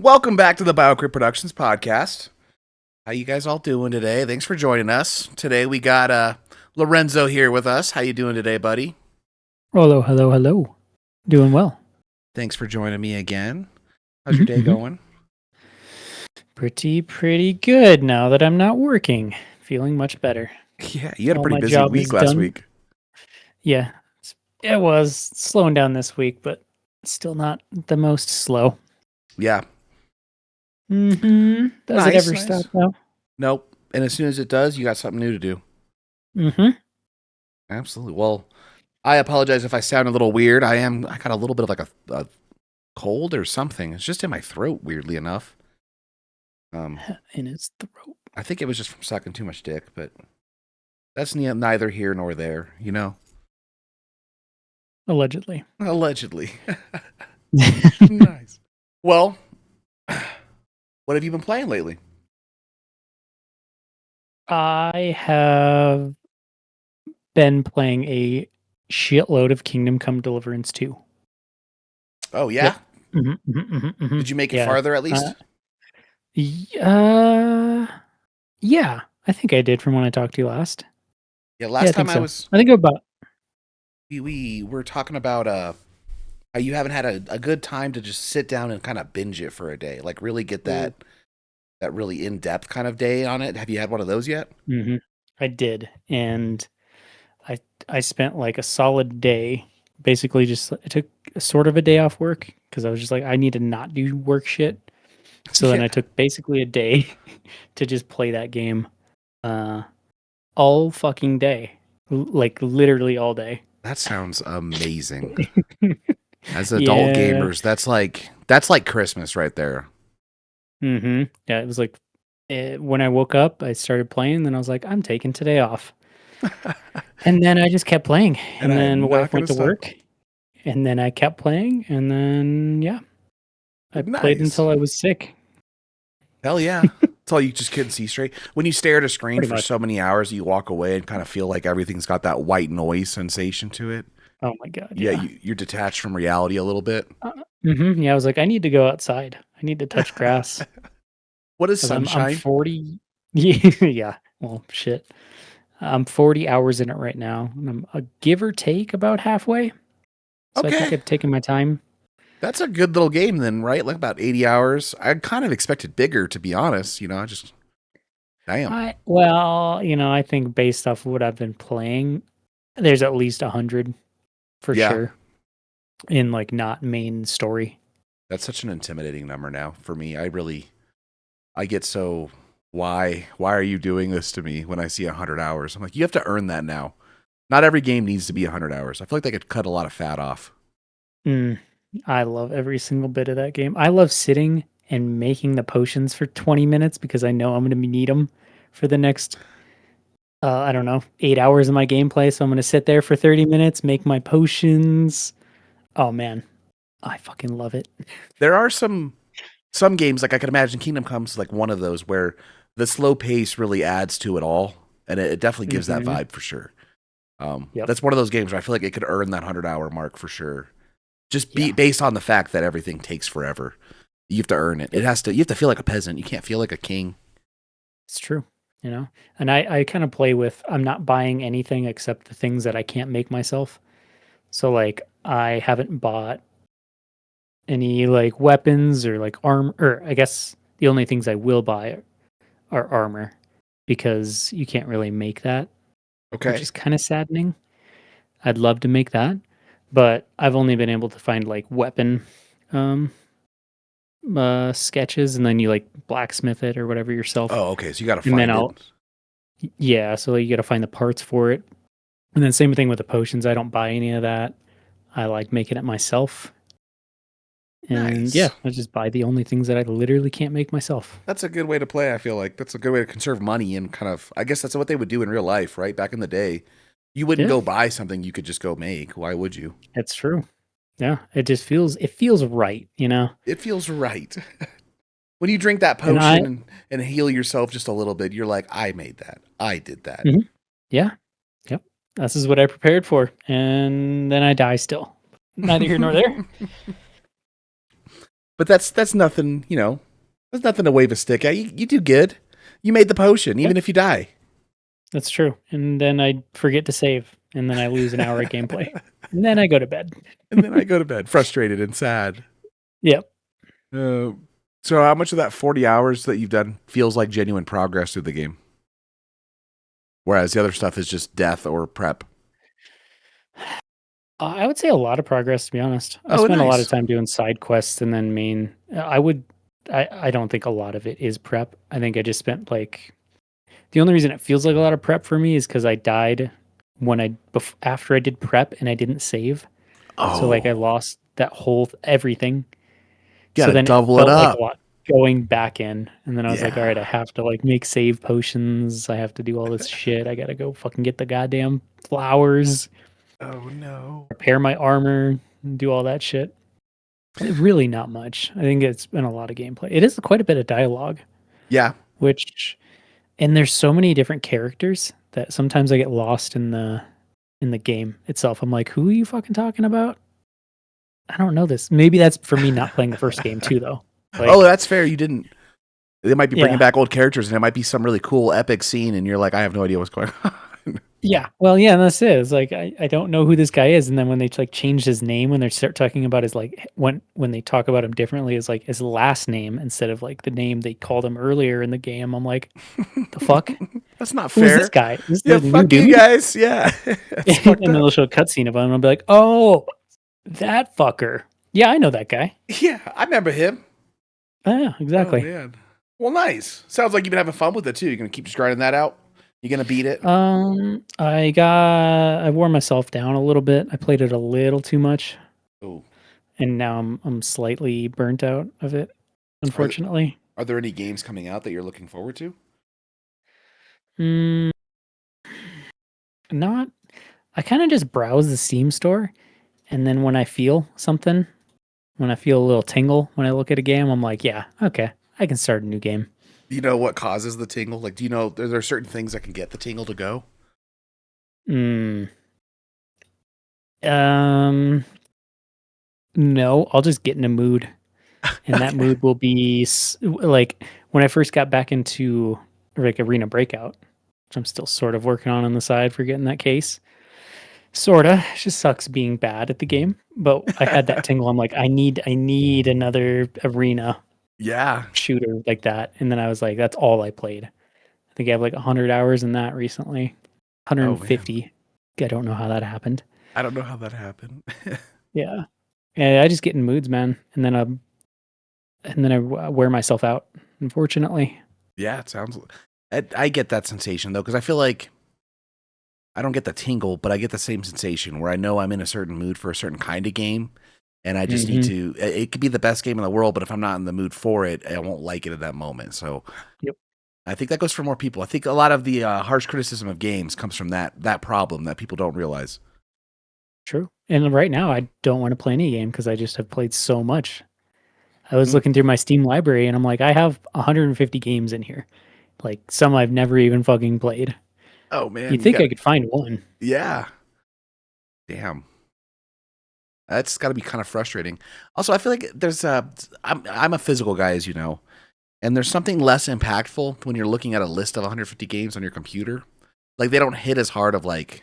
Welcome back to the BioCrypt Productions podcast. How you guys all doing today? Thanks for joining us. Today we got Lorenzo here with us. How you doing today, buddy? Hello. Doing well. Thanks for joining me again. How's your day going? Pretty good now that I'm not working. Feeling much better. Yeah, you had a pretty busy week last week. Yeah, it was slowing down this week, but still not the most slow. Yeah. Does it ever stop though? Nope. And as soon as it does, you got something new to do. Absolutely. Well, I apologize if I sound a little weird. I got a little bit of like a cold or something. It's just in my throat, weirdly enough. In his throat. I think it was just from sucking too much dick, but that's neither here nor there, you know? Allegedly. Nice. Well, what have you been playing lately? I have been playing a shitload of Kingdom Come Deliverance 2. Oh, yeah? Yep. Did you make it farther at least? Yeah, I think I did from when I talked to you last. Yeah, last time I think about. We were talking about how you haven't had a good time to just sit down and kind of binge it for a day, like really get that really in-depth kind of day on it. Have you had one of those yet? I did, and I spent like a solid day. Basically, I took sort of a day off work because I was just like, I need to not do work shit. So then I took basically a day to just play that game all fucking day. Like literally all day. That sounds amazing. As adult gamers, that's like Christmas right there. Yeah, it was like when I woke up, I started playing, then I was like, I'm taking today off. And then I just kept playing. And then my wife went to work. And then I kept playing, and then I played until I was sick. Hell yeah. That's all you just couldn't see straight. When you stare at a screen for so many hours, you walk away and kind of feel like everything's got that white noise sensation to it. Oh my God. Yeah, you're detached from reality a little bit. Yeah, I was like, I need to go outside. I need to touch grass. What is sunshine? I'm 40. Yeah, well, shit. I'm 40 hours in it right now. And I'm a give or take about halfway. So I think I've taken my time. That's a good little game then, right? Like about 80 hours. I kind of expected bigger, to be honest. You know, damn. I think based off of what I've been playing, there's at least 100 for sure in like not main story. That's such an intimidating number now for me. I get so, why are you doing this to me when I see 100 hours? I'm like, you have to earn that now. Not every game needs to be 100 hours. I feel like they could cut a lot of fat off. I love every single bit of that game. I love sitting and making the potions for 20 minutes because I know I'm going to need them for the next, 8 hours of my gameplay. So I'm going to sit there for 30 minutes, make my potions. Oh man, I fucking love it. There are some games, like I can imagine Kingdom Come's like one of those where the slow pace really adds to it all. And it definitely gives that vibe for sure. That's one of those games where I feel like it could earn that 100-hour mark for sure. Just based on the fact that everything takes forever. You have to earn it. You have to feel like a peasant. You can't feel like a king. It's true, you know? And I kind of play with, I'm not buying anything except the things that I can't make myself. So like I haven't bought any like weapons or like armor, or I guess the only things I will buy are armor because you can't really make that. Okay. Which is kind of saddening. I'd love to make that, but I've only been able to find like weapon sketches, and then you like blacksmith it or whatever yourself. Oh, okay. So you got to find it. Yeah, so you got to find the parts for it. And then same thing with the potions. I don't buy any of that. I like making it myself. And I just buy the only things that I literally can't make myself. That's a good way to play, I feel like. That's a good way to conserve money and kind of, I guess that's what they would do in real life, right? Back in the day. You wouldn't go buy something you could just go make. Why would you? It's true. Yeah, it feels right, you know? It feels right. When you drink that potion and heal yourself just a little bit, you're like, I made that. I did that. Yeah. Yep. This is what I prepared for. And then I die still. Neither here nor there. But that's nothing, that's nothing to wave a stick at. You do good. You made the potion, even if you die. That's true. And then I forget to save, and then I lose an hour of gameplay. And then I go to bed. And then I go to bed frustrated and sad. Yep. So how much of that 40 hours that you've done feels like genuine progress through the game? Whereas the other stuff is just death or prep. I would say a lot of progress, to be honest. I Oh, spent a lot of nice. time doing side quests and then main. I don't think a lot of it is prep. I think I just spent the only reason it feels like a lot of prep for me is because I died after I did prep and I didn't save. So I Oh, lost that whole everything. So gotta then it double it felt like a up. lot going back in. And then I was like, all right, I Yeah. have to make save potions. I have to do all this shit. I gotta go fucking get the goddamn flowers, Oh, no. repair my armor, and do all that shit. Really not much. I think it's been a lot of gameplay. It is quite a bit of dialogue, Yeah. and there's so many different characters that sometimes I get lost in the game itself. I'm like, who are you fucking talking about? I don't know this. Maybe that's for me not playing the first game too, though. Oh, that's fair. You didn't. They might be bringing Yeah, back old characters, and it might be some really cool, epic scene, and you're like, I have no idea what's going on. yeah. Well, yeah, and that's it. It's like I don't know who this guy is, and then when they changed his name, when they start talking about his when they talk about him differently, is his last name instead of the name they called him earlier in the game. I'm like, the fuck? That's not Who is this fair. guy? Is this Yeah, the new fuck you dude? guys. Yeah, that's And fucked then up. they'll show a cutscene of him, and I'll be like, oh, that fucker. Yeah, I know that guy. Yeah, I remember him. Oh, yeah, Oh exactly. man. Well, nice. Sounds like you've been having fun with it too. You're gonna keep just grinding that out. You're gonna beat it. I wore myself down a little bit. I played it a little too much, Oh, and now I'm slightly burnt out of it, are th- unfortunately. are there any games coming out that you're looking forward to? Mm, not. I kind of just browse the Steam store, and then when I feel something, when I feel a little tingle when I look at a game, I'm like, yeah, okay, I can start a new game. Do you know what causes the tingle? Like, do you know there are certain things that can get the tingle to go? Mm, um, no, I'll just get in a mood, and that Okay. mood will be like when I first got back into Arena Breakout, which I'm still sort of working on the side for getting that case. Sorta. It just sucks being bad at the game, but I had that tingle. I'm like, I need another arena Yeah. shooter like that, and then I was like, that's all I played. I think I have 100 hours in that recently, Oh man. 150. I don't know how that happened. I don't know how that happened. Yeah, and I just get in moods, man, and then I wear myself out. Unfortunately. Yeah, it sounds. I get that sensation though, because I feel like I don't get the tingle, but I get the same sensation where I know I'm in a certain mood for a certain kind of game, and I just need Hmm. to. It could be the best game in the world, but if I'm not in the mood for it, I won't like it at that moment. So Yep. I think that goes for more people. I think a lot of the harsh criticism of games comes from that problem that people don't realize. True. And right now, I don't want to play any game because I just have played so much. I was Mm. looking through my Steam library and I'm like, I have 150 games in here. Some I've never even fucking played. Oh man, You'd you think got I could find one. yeah. Damn, that's got to be kind of frustrating. Also, I feel like there's I'm a physical guy, as you know, and there's something less impactful when you're looking at a list of 150 games on your computer. Like they don't hit as hard of like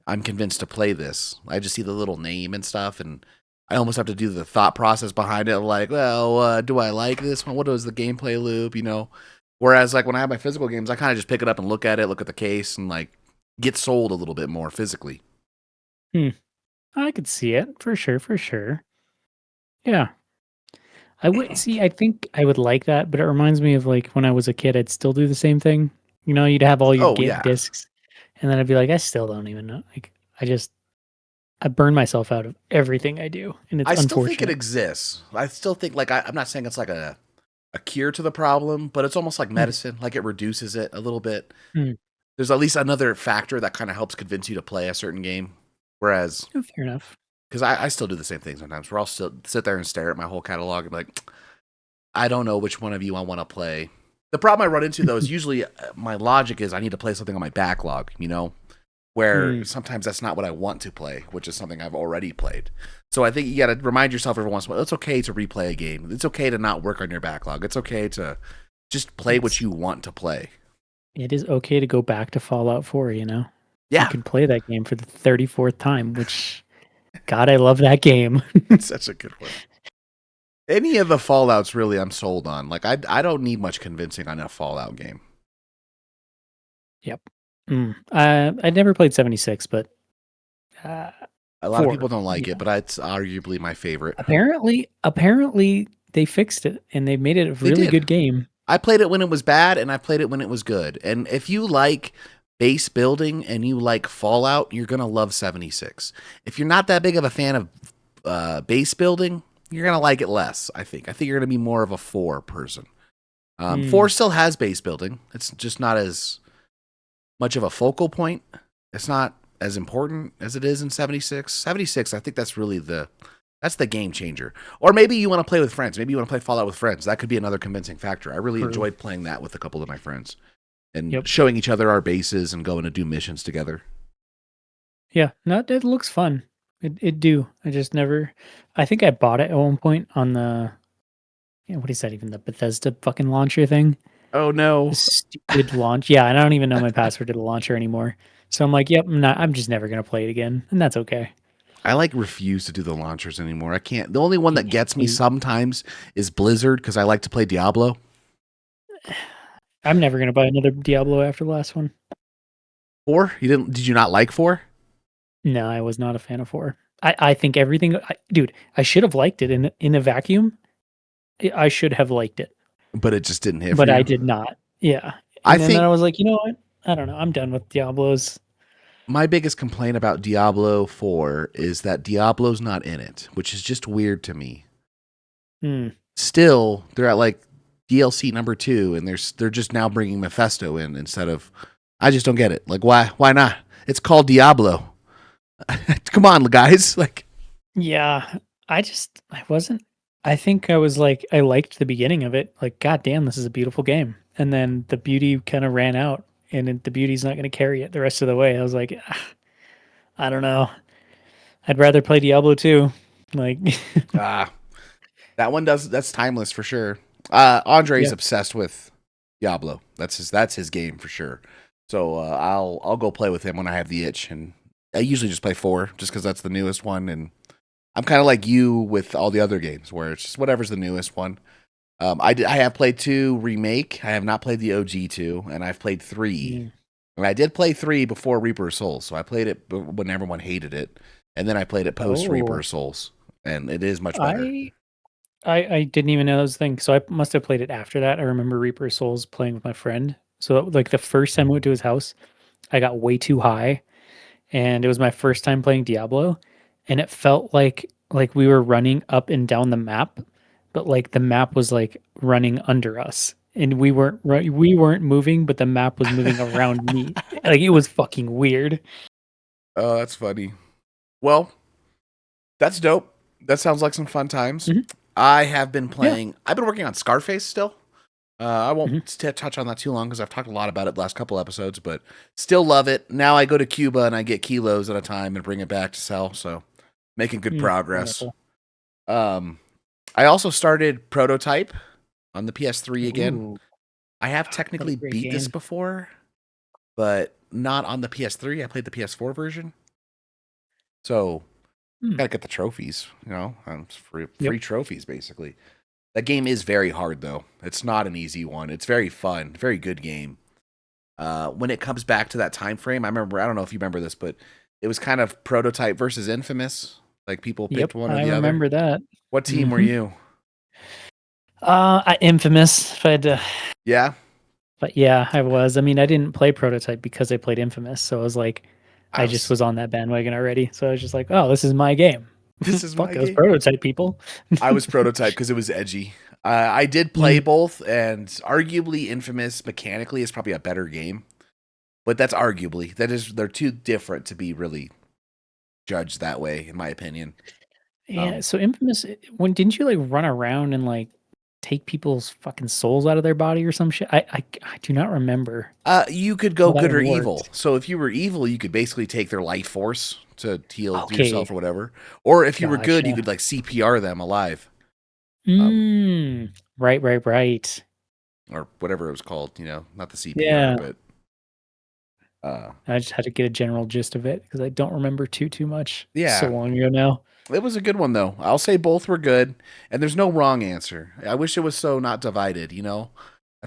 I'm convinced to play this. I just see the little name and stuff, and I almost have to do the thought process behind it. Of like, well, do I like this one? What is the gameplay loop? Whereas like when I have my physical games, I kind of just pick it up and look at it, look at the case, and like get sold a little bit more physically. Hmm. I could see it for sure, for sure. Yeah. I would see, I think I would like that, but it reminds me of when I was a kid, I'd still do the same thing. You'd have all your Oh get yeah, discs, and then I'd be like, I still don't even know. I just, I burn myself out of everything I do, and it's I still think it unfortunate. exists. I still think like I'm not saying it's like a cure to the problem, but it's almost like Mhm. medicine. Like it reduces it a little bit. Mm. There's at least another factor that kind of helps convince you to play a certain game. Whereas, Oh, fair enough. because I still do the same thing sometimes, where I'll still sit there and stare at my whole catalog and be like, I don't know which one of you I want to play. The problem I run into though is usually my logic is I need to play something on my backlog, where sometimes that's not what I want to play, which is something I've already played. So I think you got to remind yourself every once in a while, it's okay to replay a game. It's okay to not work on your backlog. It's okay to just play what you want to play. It is okay to go back to Fallout 4, you know? Yeah. You can play that game for the 34th time, which, God, I love that game. It's such a good one. Any of the Fallouts, really, I'm sold on. Like, I don't need much convincing on a Fallout game. Yep. I never played 76, but a lot of people don't like it, but it's arguably my favorite. Apparently, they fixed it and they made it a really good game. I played it when it was bad, and I played it when it was good. And if you like base building and you like Fallout, you're gonna love 76. If you're not that big of a fan of base building, you're gonna like it less. I think you're gonna be more of a 4 person. 4 still has base building. It's just not as much of a focal point. It's not as important as it is in 76. 76, I think that's really that's the game changer. Or maybe you want to play with friends. Maybe you want to play Fallout with friends. That could be another convincing factor. I really enjoyed playing that with a couple of my friends and showing each other our bases and going to do missions together. Yeah, it looks fun. It do. I just never. I think I bought it at one point on the. What is that even? The Bethesda fucking launcher thing? Oh no! The stupid launch. Yeah, I don't even know my password to the launcher anymore. So I'm like, yep, I'm just never gonna play it again, and that's okay. I refuse to do the launchers anymore. I can't. The only one that gets me sometimes is Blizzard because I like to play Diablo. I'm never gonna buy another Diablo after the last one. 4? Did you not like 4? No, I was not a fan of 4. I think everything, dude. I should have liked it in a vacuum. I should have liked it, but it just didn't hit. But I did not. Yeah, and then I was like, you know what? I don't know. I'm done with Diablos. My biggest complaint about Diablo 4 is that Diablo's not in it, which is just weird to me. Still, they're at like DLC number 2, and they're just now bringing Mephisto in instead of. I just don't get it. Like, why not? It's called Diablo. Come on, guys. Like, yeah, I wasn't. I think I was like, I liked the beginning of it. Like, goddamn, this is a beautiful game. And then the beauty kind of ran out, and the beauty's not going to carry it the rest of the way. I was like, I don't know. I'd rather play Diablo 2. Like, that one that's timeless for sure. Andre's obsessed with Diablo. That's his game for sure. So I'll go play with him when I have the itch, and I usually just play 4 just because that's the newest one, and I'm kind of like you with all the other games where it's just whatever's the newest one. I have played 2 Remake. I have not played the OG 2, and I've played 3. And I did play 3 before Reaper of Souls, so I played it when everyone hated it, and then I played it post Reaper of Souls, and it is much better. I didn't even know that was a thing, so I must have played it after that. I remember Reaper of Souls playing with my friend. So like the first time I went to his house, I got way too high, and it was my first time playing Diablo, and it felt like we were running up and down the map, but like the map was like running under us, and we weren't moving, but the map was moving around me. Like, it was fucking weird. Oh, that's funny. Well, that's dope. That sounds like some fun times. I have been playing. I've been working on Scarface still. I won't touch on that too long because I've talked a lot about it the last couple episodes, but still love it. Now I go to Cuba and I get kilos at a time and bring it back to sell. So making good progress. I also started Prototype on the PS3 again. Ooh. I have technically beat this before, but not on the PS3. I played the PS4 version. So gotta get the trophies, free trophies basically. That game is very hard, though. It's not an easy one. It's very fun, very good game. When it comes back to that time frame, I don't know if you remember this, but it was kind of Prototype versus Infamous. Like, people picked one or the other. I remember that. What team were you? Infamous. If I had to... Yeah? But yeah, I was. I mean, I didn't play Prototype because I played Infamous, so I was like, I just was on that bandwagon already. So I was just like, oh, this is my game. This is Fuck those Prototype people. I was Prototype because it was edgy. I did play both, and arguably Infamous mechanically is probably a better game. But that's arguably. They're too different to be really judged that way, in my opinion. Yeah, so Infamous, didn't you like run around and like take people's fucking souls out of their body or some shit? I do not remember. You could go good or evil. So if you were evil, you could basically take their life force to heal yourself or whatever. Or if you were good, you could like CPR them alive. Right. Or whatever it was called, not the CPR, but I just had to get a general gist of it because I don't remember too much. Yeah. So long ago now. It was a good one though. I'll say both were good, and there's no wrong answer. I wish it was so not divided, I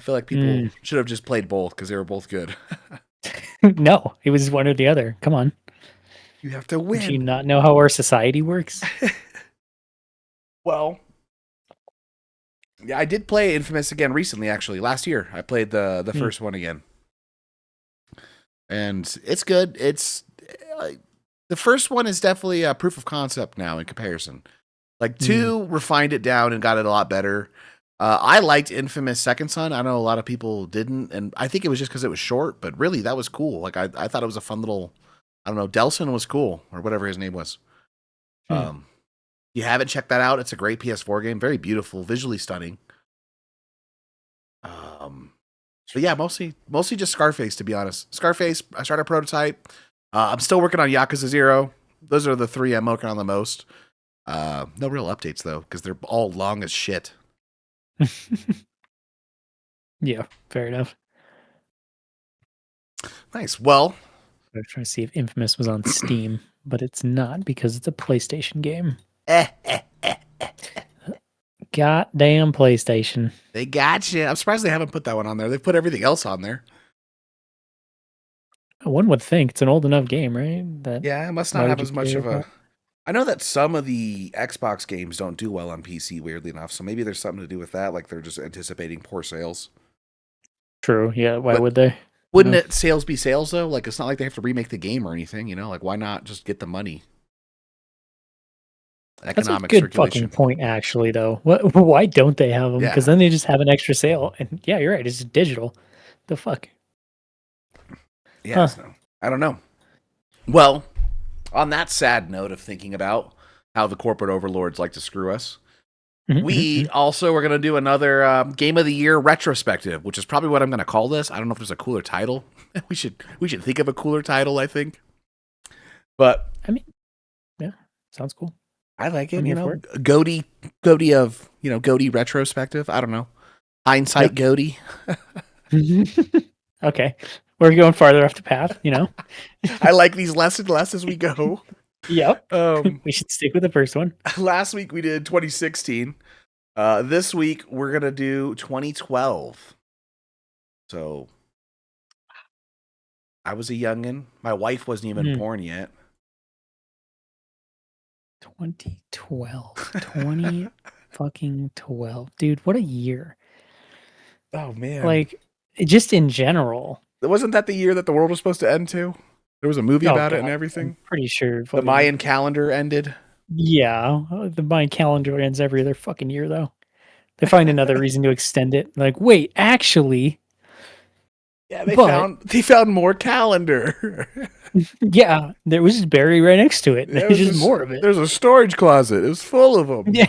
feel like people should have just played both because they were both good. No, it was one or the other. Come on. You have to win. Do you not know how our society works? Well, yeah, I did play Infamous again recently, actually. Last year, I played the first one again. And it's good. It's the first one is definitely a proof of concept now in comparison. Like 2 refined it down and got it a lot better. I liked Infamous Second Son. I know a lot of people didn't, and I think it was just because it was short, but really that was cool. Like I thought it was a fun little, I don't know, Delson was cool, or whatever his name was. You haven't checked that out, it's a great PS4 game, very beautiful, visually stunning. But yeah, mostly just Scarface, to be honest. Scarface, I started a prototype. I'm still working on Yakuza 0. Those are the 3 I'm working on the most. No real updates though, because they're all long as shit. Yeah, fair enough. Nice. Well, I was trying to see if Infamous was on Steam, but it's not because it's a PlayStation game. Goddamn PlayStation. They got you. I'm surprised they haven't put that one on there. They've put everything else on there. One would think it's an old enough game, right? Yeah, it must not have as much of a... I know that some of the Xbox games don't do well on PC, weirdly enough, so maybe there's something to do with that, like they're just anticipating poor sales. True, yeah, why would they? Wouldn't it sales be sales, though? Like, it's not like they have to remake the game or anything, Like, why not just get the money? Economic That's a good fucking point, actually, though. Why don't they have them? Because then they just have an extra sale. And yeah, you're right, it's digital. The fuck? Yeah, so, I don't know. Well, on that sad note of thinking about how the corporate overlords like to screw us, we also are going to do another Game of the Year retrospective, which is probably what I'm going to call this. I don't know if there's a cooler title. we should think of a cooler title, I think. But I mean, yeah, sounds cool. I like it. GOTY of GOTY retrospective. I don't know. Hindsight GOTY. Okay, we're going farther off the path. I like these less and less as we go. Yep. We should stick with the first one. Last week we did 2016. This week we're gonna do 2012. So I was a youngin'. My wife wasn't even born yet. 2012. 20 fucking 12. Dude, what a year. Oh man. Like, just in general. Wasn't that the year that the world was supposed to end too? There was a movie about it and everything. I'm pretty sure. The Mayan calendar ended. Yeah. The Mayan calendar ends every other fucking year, though. They find another reason to extend it. Like, wait, actually. Yeah, they found more calendar. Yeah, there was just buried right next to it. There's just more of it. There's a storage closet. It was full of them. Yeah.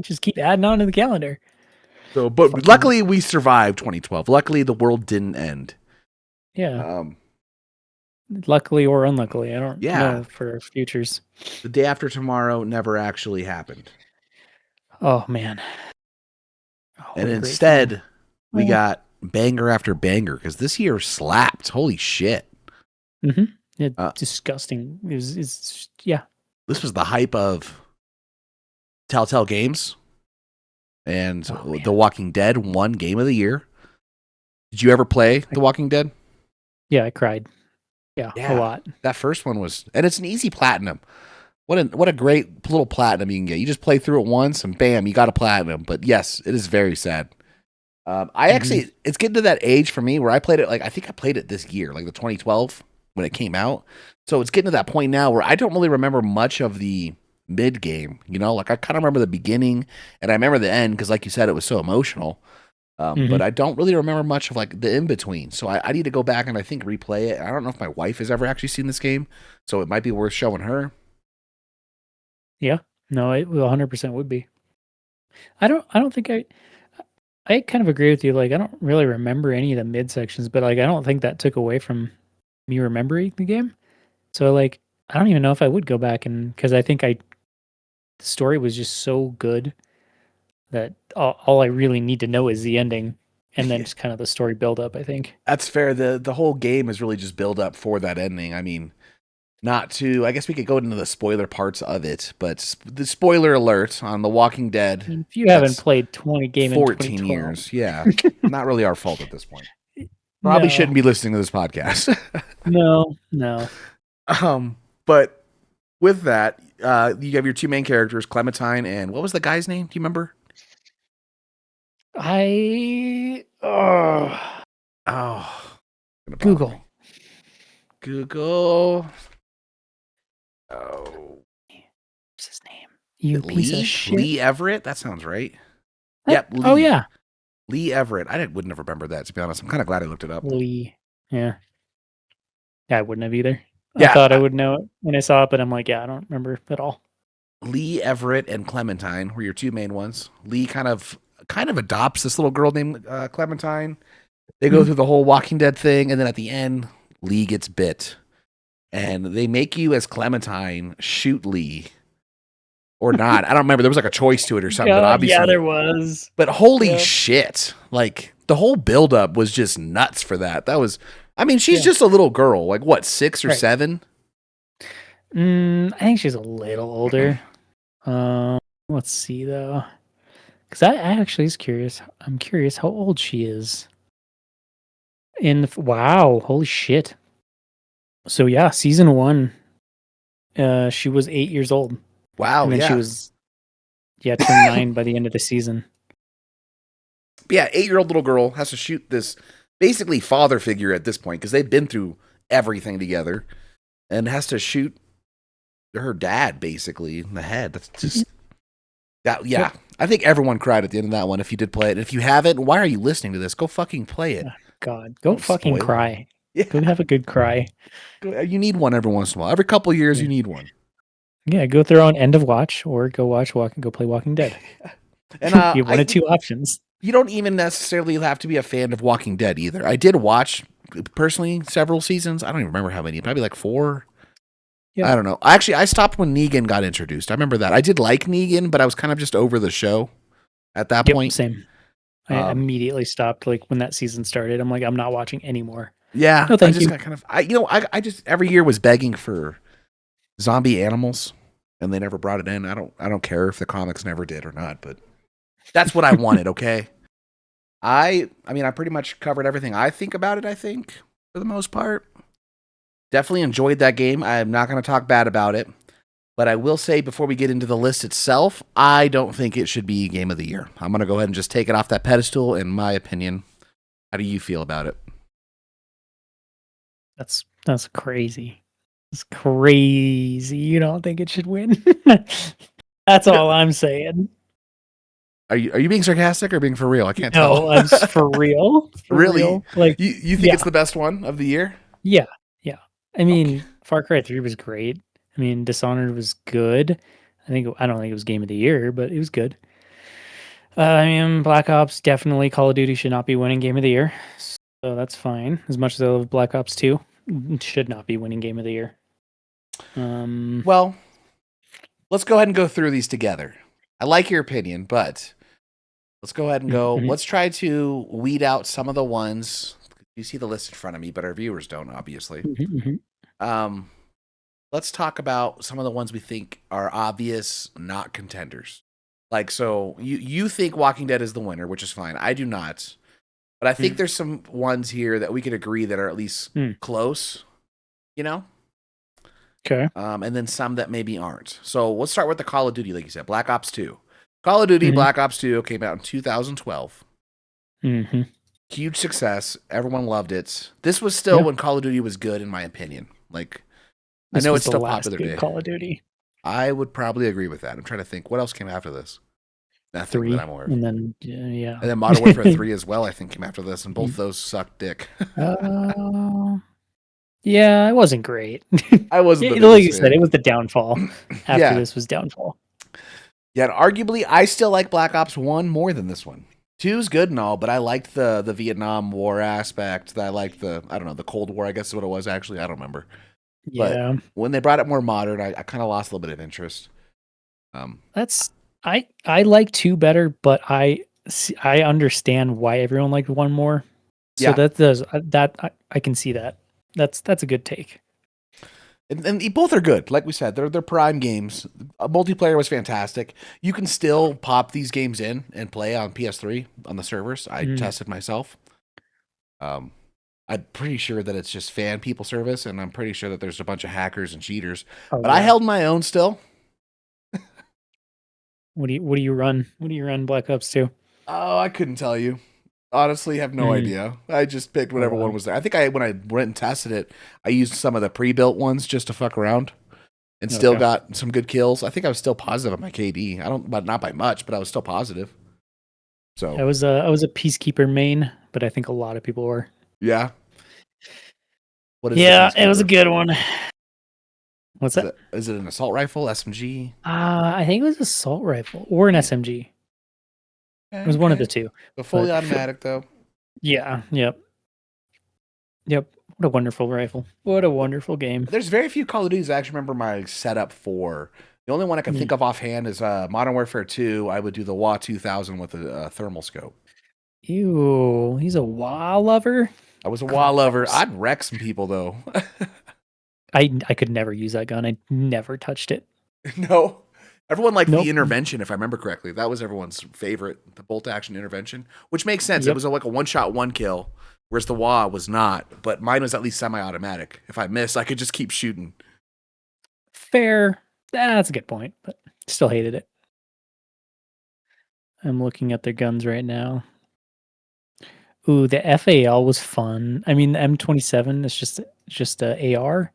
Just keep adding on to the calendar. So, but luckily we survived 2012. Luckily the world didn't end. Yeah. Luckily or unluckily, I don't know for futures. The day after tomorrow never actually happened. Oh man. And instead we got banger after banger because this year slapped. Holy shit. Disgusting. It's yeah. This was the hype of Telltale Games and The Walking Dead won Game of the Year. Did you ever play The Walking Dead? Yeah, I cried. Yeah, a lot. That first one was, and it's an easy platinum. What a great little platinum you can get. You just play through it once and bam, you got a platinum. But yes, it is very sad. Actually, it's getting to that age for me where I played it, I think I played it this year, like the 2012 when it came out. So it's getting to that point now where I don't really remember much of the mid game, I kind of remember the beginning and I remember the end because like you said, it was so emotional. But I don't really remember much of the in between. So I need to go back and I think replay it. I don't know if my wife has ever actually seen this game, so it might be worth showing her. Yeah, no, it 100% would be. I don't think I kind of agree with you. Like, I don't really remember any of the mid sections, but like, I don't think that took away from me remembering the game. So like, I don't even know if I would go back because I think the story was just so good that all I really need to know is the ending, and then just kind of the story build up. I think That's fair. The whole game is really just build up for that ending. I mean, not to, I guess we could go into the spoiler parts of it, but the spoiler alert on The Walking I Dead. mean, if you haven't That's played 20 game in 14 2012, years. Yeah. Not really our fault at this point. Probably no, shouldn't be listening to this podcast. no. But with that, you have your two main characters, Clementine and what was the guy's name? Do you remember? Oh, Google. Google. Oh, What's his name? You piece of shit. Lee Everett. That sounds right. Yep. Lee. Oh yeah. Lee Everett. I wouldn't have remembered that, to be honest. I'm kind of glad I looked it up. Lee. Yeah. Yeah, I wouldn't have either. Yeah, I thought I would know it when I saw it, but I'm like, yeah, I don't remember at all. Lee Everett and Clementine were your two main ones. Lee kind of adopts this little girl named Clementine. They go through the whole Walking Dead thing, and then at the end, Lee gets bit. And they make you, as Clementine, shoot Lee. Or not. I don't remember. There was like a choice to it or something. But obviously, yeah, there was. But holy shit. Like, the whole buildup was just nuts for that. That was, I mean, she's just a little girl. Like, what, 6 or 7? I think she's a little older. Let's see, though. Because I actually is curious. I'm curious how old she is. Wow, holy shit. So yeah, season 1, she was 8 years old. Wow, and then she was turned 9 by the end of the season. Yeah, 8-year-old little girl has to shoot this basically father figure at this point because they've been through everything together, and has to shoot her dad basically in the head. That's just that. Yeah, yep. I think everyone cried at the end of that one. If you did play it, and if you haven't, why are you listening to this? Go fucking play it. God, go fucking cry. Yeah. Go have a good cry. You need one every once in a while. Every couple of years, you need one. Yeah, go throw on End of Watch or go play Walking Dead. And you have one of two options. You don't even necessarily have to be a fan of Walking Dead either. I did watch personally several seasons. I don't even remember how many. Probably like 4. Yep. I don't know. Actually, I stopped when Negan got introduced. I remember that. I did like Negan, but I was kind of just over the show at that point. Same. I immediately stopped like when that season started. I'm like, I'm not watching anymore. Yeah. No, thank I just you. got kind of, I just every year was begging for zombie animals, and they never brought it in. I don't care if the comics never did or not, but that's what I wanted. Okay. I mean, I pretty much covered everything I think about it. I think for the most part, definitely enjoyed that game. I'm not going to talk bad about it, but I will say before we get into the list itself, I don't think it should be Game of the Year. I'm going to go ahead and just take it off that pedestal. In my opinion, how do you feel about it? That's crazy. It's crazy. You don't think it should win? That's all I'm saying. Are you being sarcastic or being for real? I can't tell. No, I'm for real. Really? Real. Like you think it's the best one of the year? Yeah. I mean, Far Cry 3 was great. I mean, Dishonored was good. I don't think it was Game of the Year, but it was good. I mean, Black Ops, definitely Call of Duty should not be winning Game of the Year. So that's fine. As much as I love Black Ops 2, it should not be winning Game of the Year. Well, let's go ahead and go through these together. I like your opinion, but let's go ahead and go. Mm-hmm. Let's try to weed out some of the ones. You see the list in front of me, but our viewers don't, obviously. Mm-hmm. Let's talk about some of the ones we think are obvious, not contenders. Like, so you think Walking Dead is the winner, which is fine. I do not. But I think there's some ones here that we could agree that are at least close, you know? Okay. And then some that maybe aren't. So let's start with the Call of Duty, like you said, Black Ops 2. Call of Duty Black Ops 2 came out in 2012. Mm-hmm. Huge success. Everyone loved it. This was still when Call of Duty was good, in my opinion. Like, I know it's still popular today. Call of Duty. I would probably agree with that. I'm trying to think. What else came after this? Nothing 3, that I'm aware of. And then, yeah. And then Modern Warfare 3 as well, I think, came after this. And both those sucked dick. Yeah, it wasn't great. I wasn't like you said, it was the downfall. After this was downfall. Yeah, and arguably, I still like Black Ops 1 more than this one. 2 is good and all, but I liked the Vietnam War aspect. I liked I don't know, the Cold War, I guess is what it was actually. I don't remember. But Yeah, when they brought it more modern, I kind of lost a little bit of interest. that's I like 2 better, but I understand why everyone liked 1 more. So Yeah, that does that I can see that. That's a good take. and both are good. Like we said, they're prime games. Multiplayer was fantastic. You can still pop these games in and play on PS3 on the servers. I tested myself. Um, I'm pretty sure that it's just fan people service, and I'm pretty sure that there's a bunch of hackers and cheaters. Oh But I yeah. held my own still. What do you run? What do you run Black Ops 2? Oh, I couldn't tell you. Honestly, have no Mm. idea. I just picked Oh whatever one wow. was there. I think when I went and tested it, I used some of the pre-built ones just to fuck around, and still Okay. got some good kills. I think I was still positive on my KD. I don't, but not by much, but I was still positive. So I was a Peacekeeper main, but I think a lot of people were. yeah, what is the Yeah, it was a Peacekeeper? good one. What's that? Is it an assault rifle, SMG? I think it was assault rifle or an Hmm. SMG. It was one of Okay, the two. but fully But automatic though. yeah, yep. Yep. What a wonderful rifle. What a wonderful game. There's very few Call of Duties I actually remember my setup for. The only one I can think Mm. of offhand is Modern Warfare 2. I would do the WA 2000 with a thermal scope. Ew, he's a WoW lover. I was a WA lover. Gross. I'd wreck some people though. I could never use that gun. I never touched it. No. Everyone liked the Nope. intervention, if I remember correctly. That was everyone's favorite, the bolt action intervention, which makes sense. It Yep. was like a one shot, one kill, whereas the WA was not. But mine was at least semi automatic. If I missed, I could just keep shooting. Fair. That's a good point, but still hated it. I'm looking at their guns right now. Ooh, the FAL was fun. I mean, the M27 is just a AR,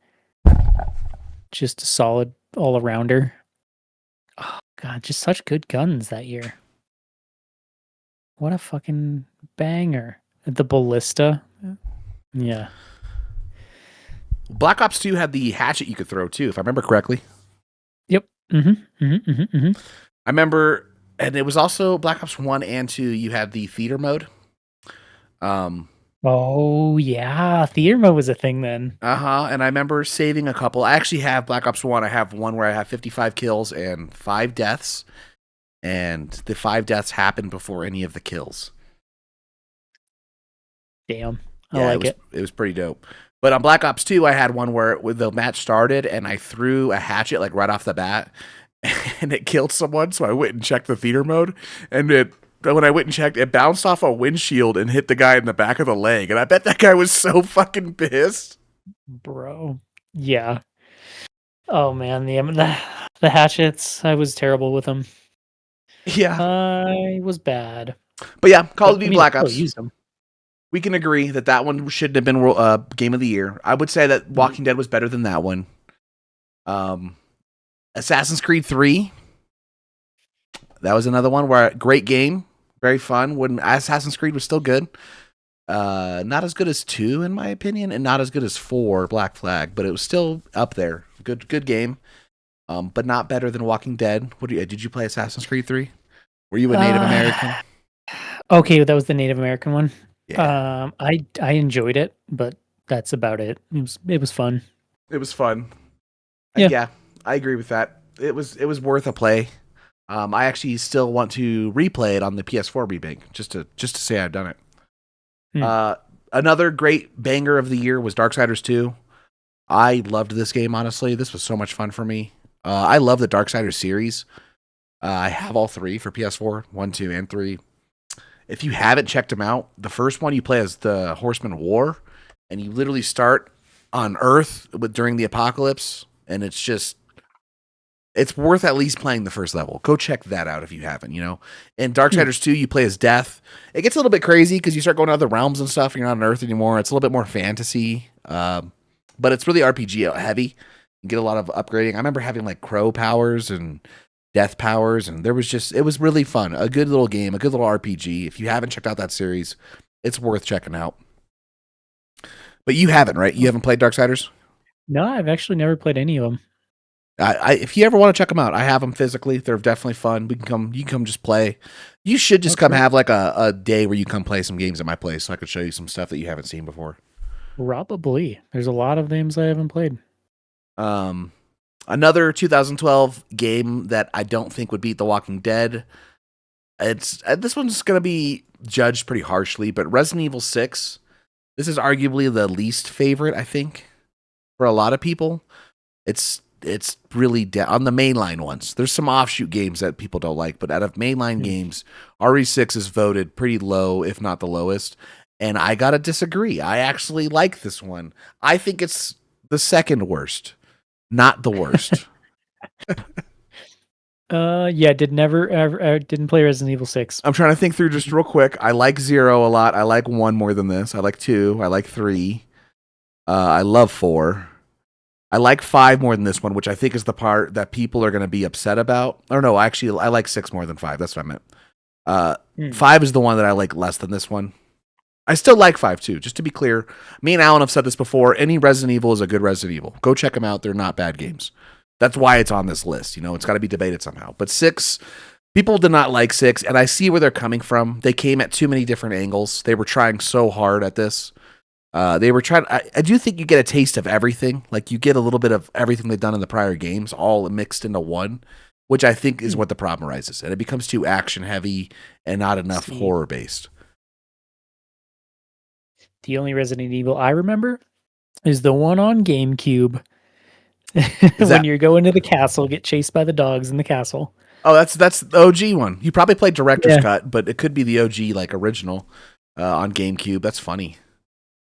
just a solid all arounder. Oh god, just such good guns that year. What a fucking banger. The ballista. Yeah. Black Ops 2 had the hatchet you could throw too, if I remember correctly. Yep. I I remember, and it was also Black Ops 1 and 2, you had the theater mode. Oh yeah, theater mode was a thing then. And I remember saving a couple. I actually have Black Ops 1. I have one where I have 55 kills and 5 deaths. And the 5 deaths happened before any of the kills. Damn. I Yeah, like it. it was pretty dope. But on Black Ops 2, I had one where the match started and I threw a hatchet like right off the bat and it killed someone. So I went and checked the theater mode, and when I went and checked, it bounced off a windshield and hit the guy in the back of the leg. And I bet that guy was so fucking pissed. Bro. Yeah. Oh man, the hatchets, I was terrible with them. Yeah. I was bad. But yeah, Call of I Duty mean, I Black still Ops. used them. We can agree that that one shouldn't have been Game of the Year. I would say that Walking Dead was better than that one. Assassin's Creed 3. That was another one where great game, very fun. When Assassin's Creed was still good. Not as good as 2 in my opinion, and not as good as 4 Black Flag, but it was still up there. Good game. But not better than Walking Dead. Did you play Assassin's Creed 3? Were you a Native American? Okay, that was the Native American one. Yeah. I enjoyed it, but that's about it. It was fun. It was fun. Yeah. Yeah, I agree with that. It was worth a play. I actually still want to replay it on the PS4 remake just to say I've done it. Another great banger of the year was Darksiders 2. I loved this game, honestly. This was so much fun for me. I love the Darksiders series. I have all 3 for PS4, 1, 2, and 3. If you haven't checked them out, the first one you play as the Horseman of War, and you literally start on Earth during the apocalypse, and it's worth at least playing the first level. Go check that out if you haven't, And Darksiders 2, you play as Death. It gets a little bit crazy because you start going to other realms and stuff, and you're not on Earth anymore. It's a little bit more fantasy, but it's really RPG heavy. You get a lot of upgrading. I remember having like crow powers and death powers, and it was really fun. A good little game, a good little RPG. If you haven't checked out that series, it's worth checking out. But you haven't, right? You haven't played Darksiders? No, I've actually never played any of them. If you ever want to check them out, I have them physically. They're definitely fun. You can come just play. You should just come have like a day where you come play some games at my place, so I could show you some stuff that you haven't seen before. Probably. There's a lot of games I haven't played. Another 2012 game that I don't think would beat The Walking Dead. This one's gonna be judged pretty harshly, but Resident Evil 6. This is arguably the least favorite, I think, for a lot of people. It's really on the mainline ones. There's some offshoot games that people don't like, but out of mainline games, RE6 is voted pretty low, if not the lowest. And I gotta disagree. I actually like this one. I think it's the second worst, not the worst. Yeah, didn't play Resident Evil 6. I'm trying to think through just real quick. I like 0 a lot. I like 1 more than this. I like 2. I like 3. I love 4. I like 5 more than this one, which I think is the part that people are going to be upset about. Or no, actually, I like 6 more than 5. That's what I meant. 5 is the one that I like less than this one. I still like 5 too. Just to be clear, me and Alan have said this before. Any Resident Evil is a good Resident Evil. Go check them out. They're not bad games. That's why it's on this list. It's got to be debated somehow. But 6, people did not like 6, and I see where they're coming from. They came at too many different angles. They were trying so hard at this. They were trying. I do think you get a taste of everything. Like you get a little bit of everything they've done in the prior games, all mixed into one, which I think is what the problem arises. And it becomes too action heavy and not enough horror based. The only Resident Evil I remember is the one on GameCube. When you're going to the castle, get chased by the dogs in the castle. Oh, that's the OG one. You probably played director's cut, but it could be the OG like original on GameCube. That's funny.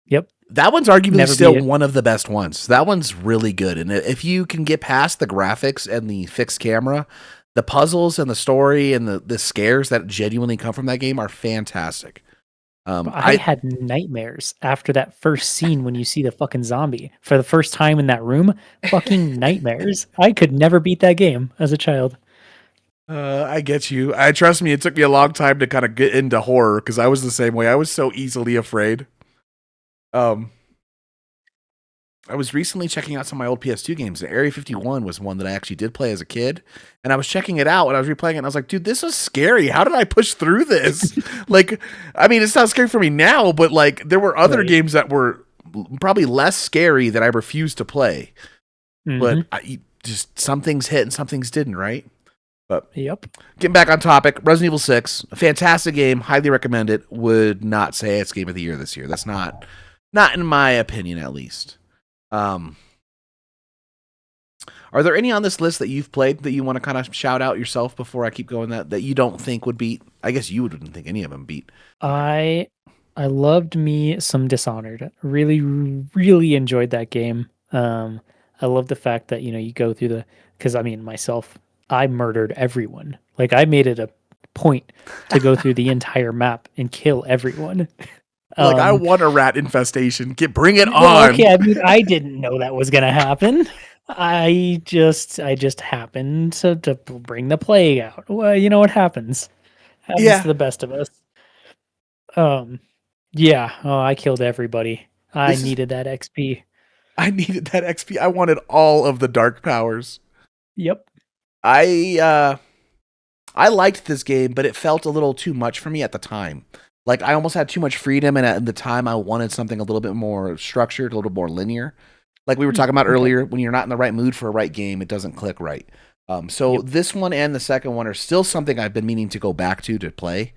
Yep. That one's arguably still one of the best ones. That one's really good. And if you can get past the graphics and the fixed camera, the puzzles and the story and the scares that genuinely come from that game are fantastic. I had nightmares after that first scene when you see the fucking zombie for the first time in that room. Fucking nightmares. I could never beat that game as a child. I get you. Trust me, it took me a long time to kind of get into horror because I was the same way. I was so easily afraid. I was recently checking out some of my old PS2 games, and Area 51 was one that I actually did play as a kid. And I was checking it out, and I was replaying it, and I was like, dude, this is scary. How did I push through this? Like, I mean, it's not scary for me now, but like, there were other games that were probably less scary that I refused to play. But just some things hit and some things didn't, right? But getting back on topic, Resident Evil 6, a fantastic game, highly recommend it. Would not say it's game of the year this year. That's not in my opinion, at least. Are there any on this list that you've played that you want to kind of shout out yourself before I keep going that you don't think would beat? I guess you wouldn't think any of them beat. I loved me some Dishonored. Really, really enjoyed that game. I love the fact that, you go through because I mean, myself, I murdered everyone. Like I made it a point to go through the entire map and kill everyone. Like I want a rat infestation. Bring it on. Okay, I mean, I didn't know that was gonna happen. I just happened to bring the plague out. Well, you know what happens. Happens to the best of us. Yeah. Oh, I killed everybody. I needed that XP. I wanted all of the dark powers. Yep. I liked this game, but it felt a little too much for me at the time. Like I almost had too much freedom, and at the time I wanted something a little bit more structured, a little more linear. Like we were talking about earlier, when you're not in the right mood for a right game, it doesn't click right. This one and the second one are still something I've been meaning to go back to play.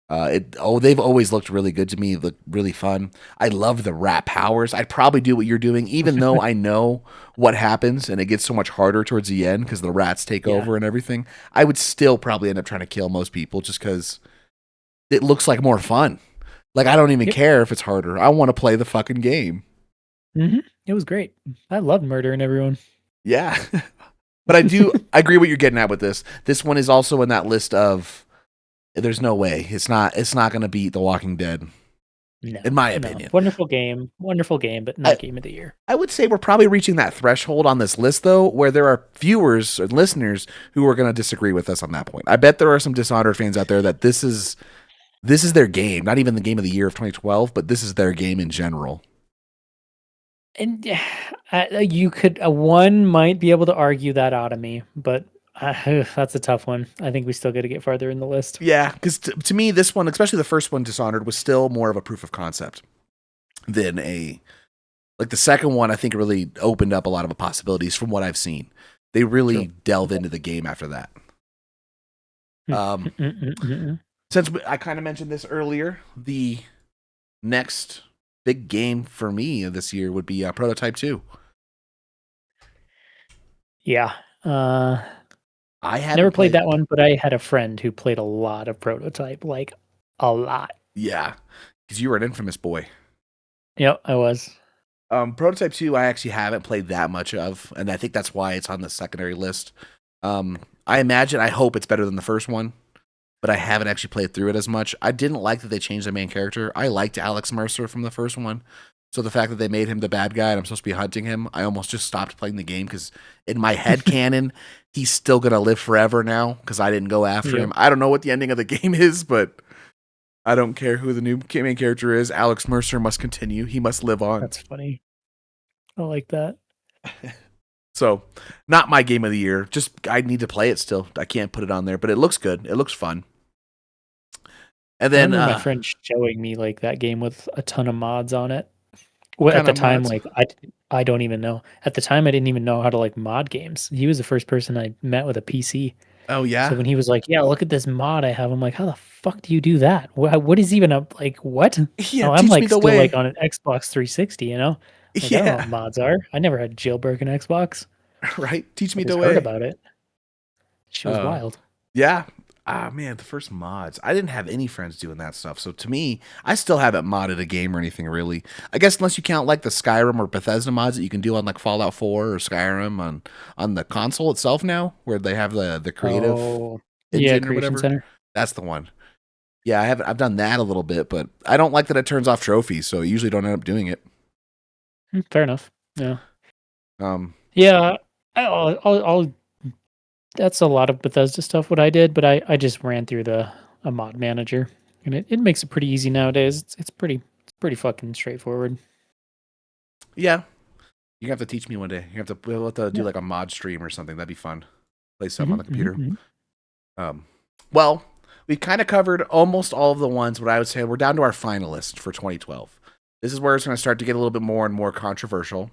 They've always looked really good to me, look really fun. I love the rat powers. I'd probably do what you're doing, even though I know what happens and it gets so much harder towards the end because the rats take over and everything. I would still probably end up trying to kill most people just because it looks like more fun. Like I don't even care if it's harder. I want to play the fucking game. It was great. I loved murdering everyone. Yeah. But I agree what you're getting at with this. This one is also in that list of there's no way. It's not going to beat The Walking Dead. No, in my opinion. Wonderful game, but not game of the year. I would say we're probably reaching that threshold on this list, though, where there are viewers and listeners who are going to disagree with us on that point. I bet there are some Dishonored fans out there that this is their game, not even the game of the year of 2012, but this is their game in general. And You could one might be able to argue that out of me, but that's a tough one. I think we still got to get farther in the list. Yeah, because to me, this one, especially the first one, Dishonored, was still more of a proof of concept than a like the second one. I think really opened up a lot of possibilities from what I've seen. They really delve into the game after that. Since I kind of mentioned this earlier, the next big game for me this year would be Prototype 2. Yeah. I had never played that one, but I had a friend who played a lot of Prototype, like a lot. Yeah, because you were an Infamous boy. Yep, I was. Prototype 2, I actually haven't played that much of, and I think that's why it's on the secondary list. I hope it's better than the first one, but I haven't actually played through it as much. I didn't like that they changed the main character. I liked Alex Mercer from the first one, so the fact that they made him the bad guy and I'm supposed to be hunting him, I almost just stopped playing the game because in my head canon, he's still going to live forever now because I didn't go after him. I don't know what the ending of the game is, but I don't care who the new main character is. Alex Mercer must continue. He must live on. That's funny. I like that. So, not my game of the year. Just I need to play it still. I can't put it on there, but it looks good. It looks fun. And then I remember my friend showing me like that game with a ton of mods on it. Well, at the time, mods? Like I don't even know. At the time, I didn't even know how to like mod games. He was the first person I met with a PC. Oh yeah. So when he was like, "Yeah, look at this mod I have," I'm like, "How the fuck do you do that? What is even a like what?" Yeah, I'm like still like on an Xbox 360, you know. Like, yeah. I don't know what mods are. I never had jailbreak an Xbox. Right. Teach me the way. Heard about it. She was wild. Yeah. Ah, man, the first mods. I didn't have any friends doing that stuff. So to me, I still haven't modded a game or anything really. I guess unless you count like the Skyrim or Bethesda mods that you can do on like Fallout 4 or Skyrim on the console itself now, where they have the creative engine or whatever. Center. That's the one. Yeah, I've done that a little bit, but I don't like that it turns off trophies, so I usually don't end up doing it. Fair enough. Yeah. Yeah, I'll that's a lot of Bethesda stuff what I did, but I just ran through a mod manager, and it makes it pretty easy nowadays. It's pretty fucking straightforward. Yeah, you have to teach me one day. We'll have to do like a mod stream or something. That'd be fun. Play something on the computer. Well, we've kind of covered almost all of the ones, but I would say we're down to our finalist for 2012. This is where it's going to start to get a little bit more and more controversial.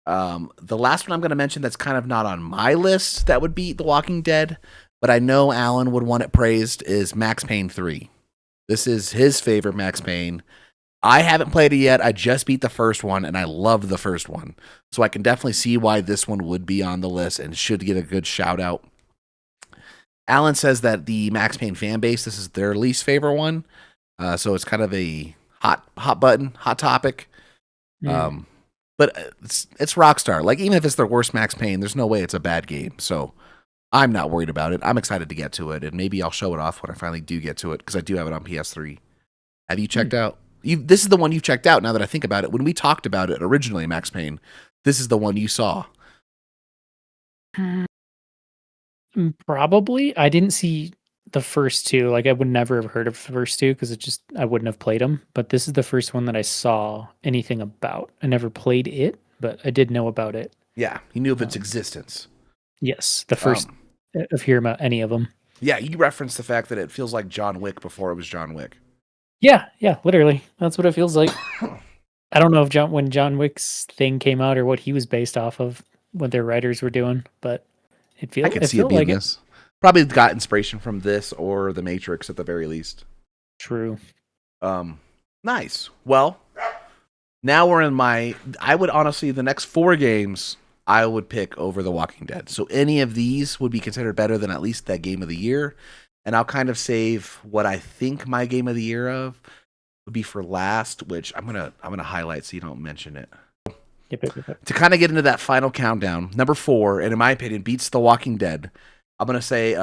The last one I'm going to mention that's kind of not on my list that would beat The Walking Dead, but I know Alan would want it praised, is Max Payne 3. This is his favorite Max Payne. I haven't played it yet. I just beat the first one, and I loved the first one. So I can definitely see why this one would be on the list and should get a good shout out. Alan says that the Max Payne fan base, this is their least favorite one. So it's kind of a hot button, hot topic. But it's Rockstar. Like, even if it's their worst Max Payne, there's no way it's a bad game. So I'm not worried about it. I'm excited to get to it, and maybe I'll show it off when I finally do get to it, because I do have it on PS3. Have you checked out? This is the one you've checked out now that I think about it. When we talked about it originally, Max Payne, this is the one you saw. Probably. I didn't see the first two. Like, I would never have heard of the first two because I wouldn't have played them. But this is the first one that I saw anything about. I never played it, but I did know about it. Yeah, you knew of its existence. Yes, the first of hearing about any of them. Yeah, you referenced the fact that it feels like John Wick before it was John Wick. Yeah, literally. That's what it feels like. I don't know if when John Wick's thing came out or what he was based off of, what their writers were doing, but I could see it being like this. Probably got inspiration from this or The Matrix at the very least. True. Nice. Well, now we're in I would honestly, the next 4 games I would pick over The Walking Dead. So any of these would be considered better than at least that game of the year. And I'll kind of save what I think my game of the year of would be for last, which I'm gonna highlight so you don't mention it. Yep. To kind of get into that final countdown, number 4, and in my opinion, beats The Walking Dead, I'm going to say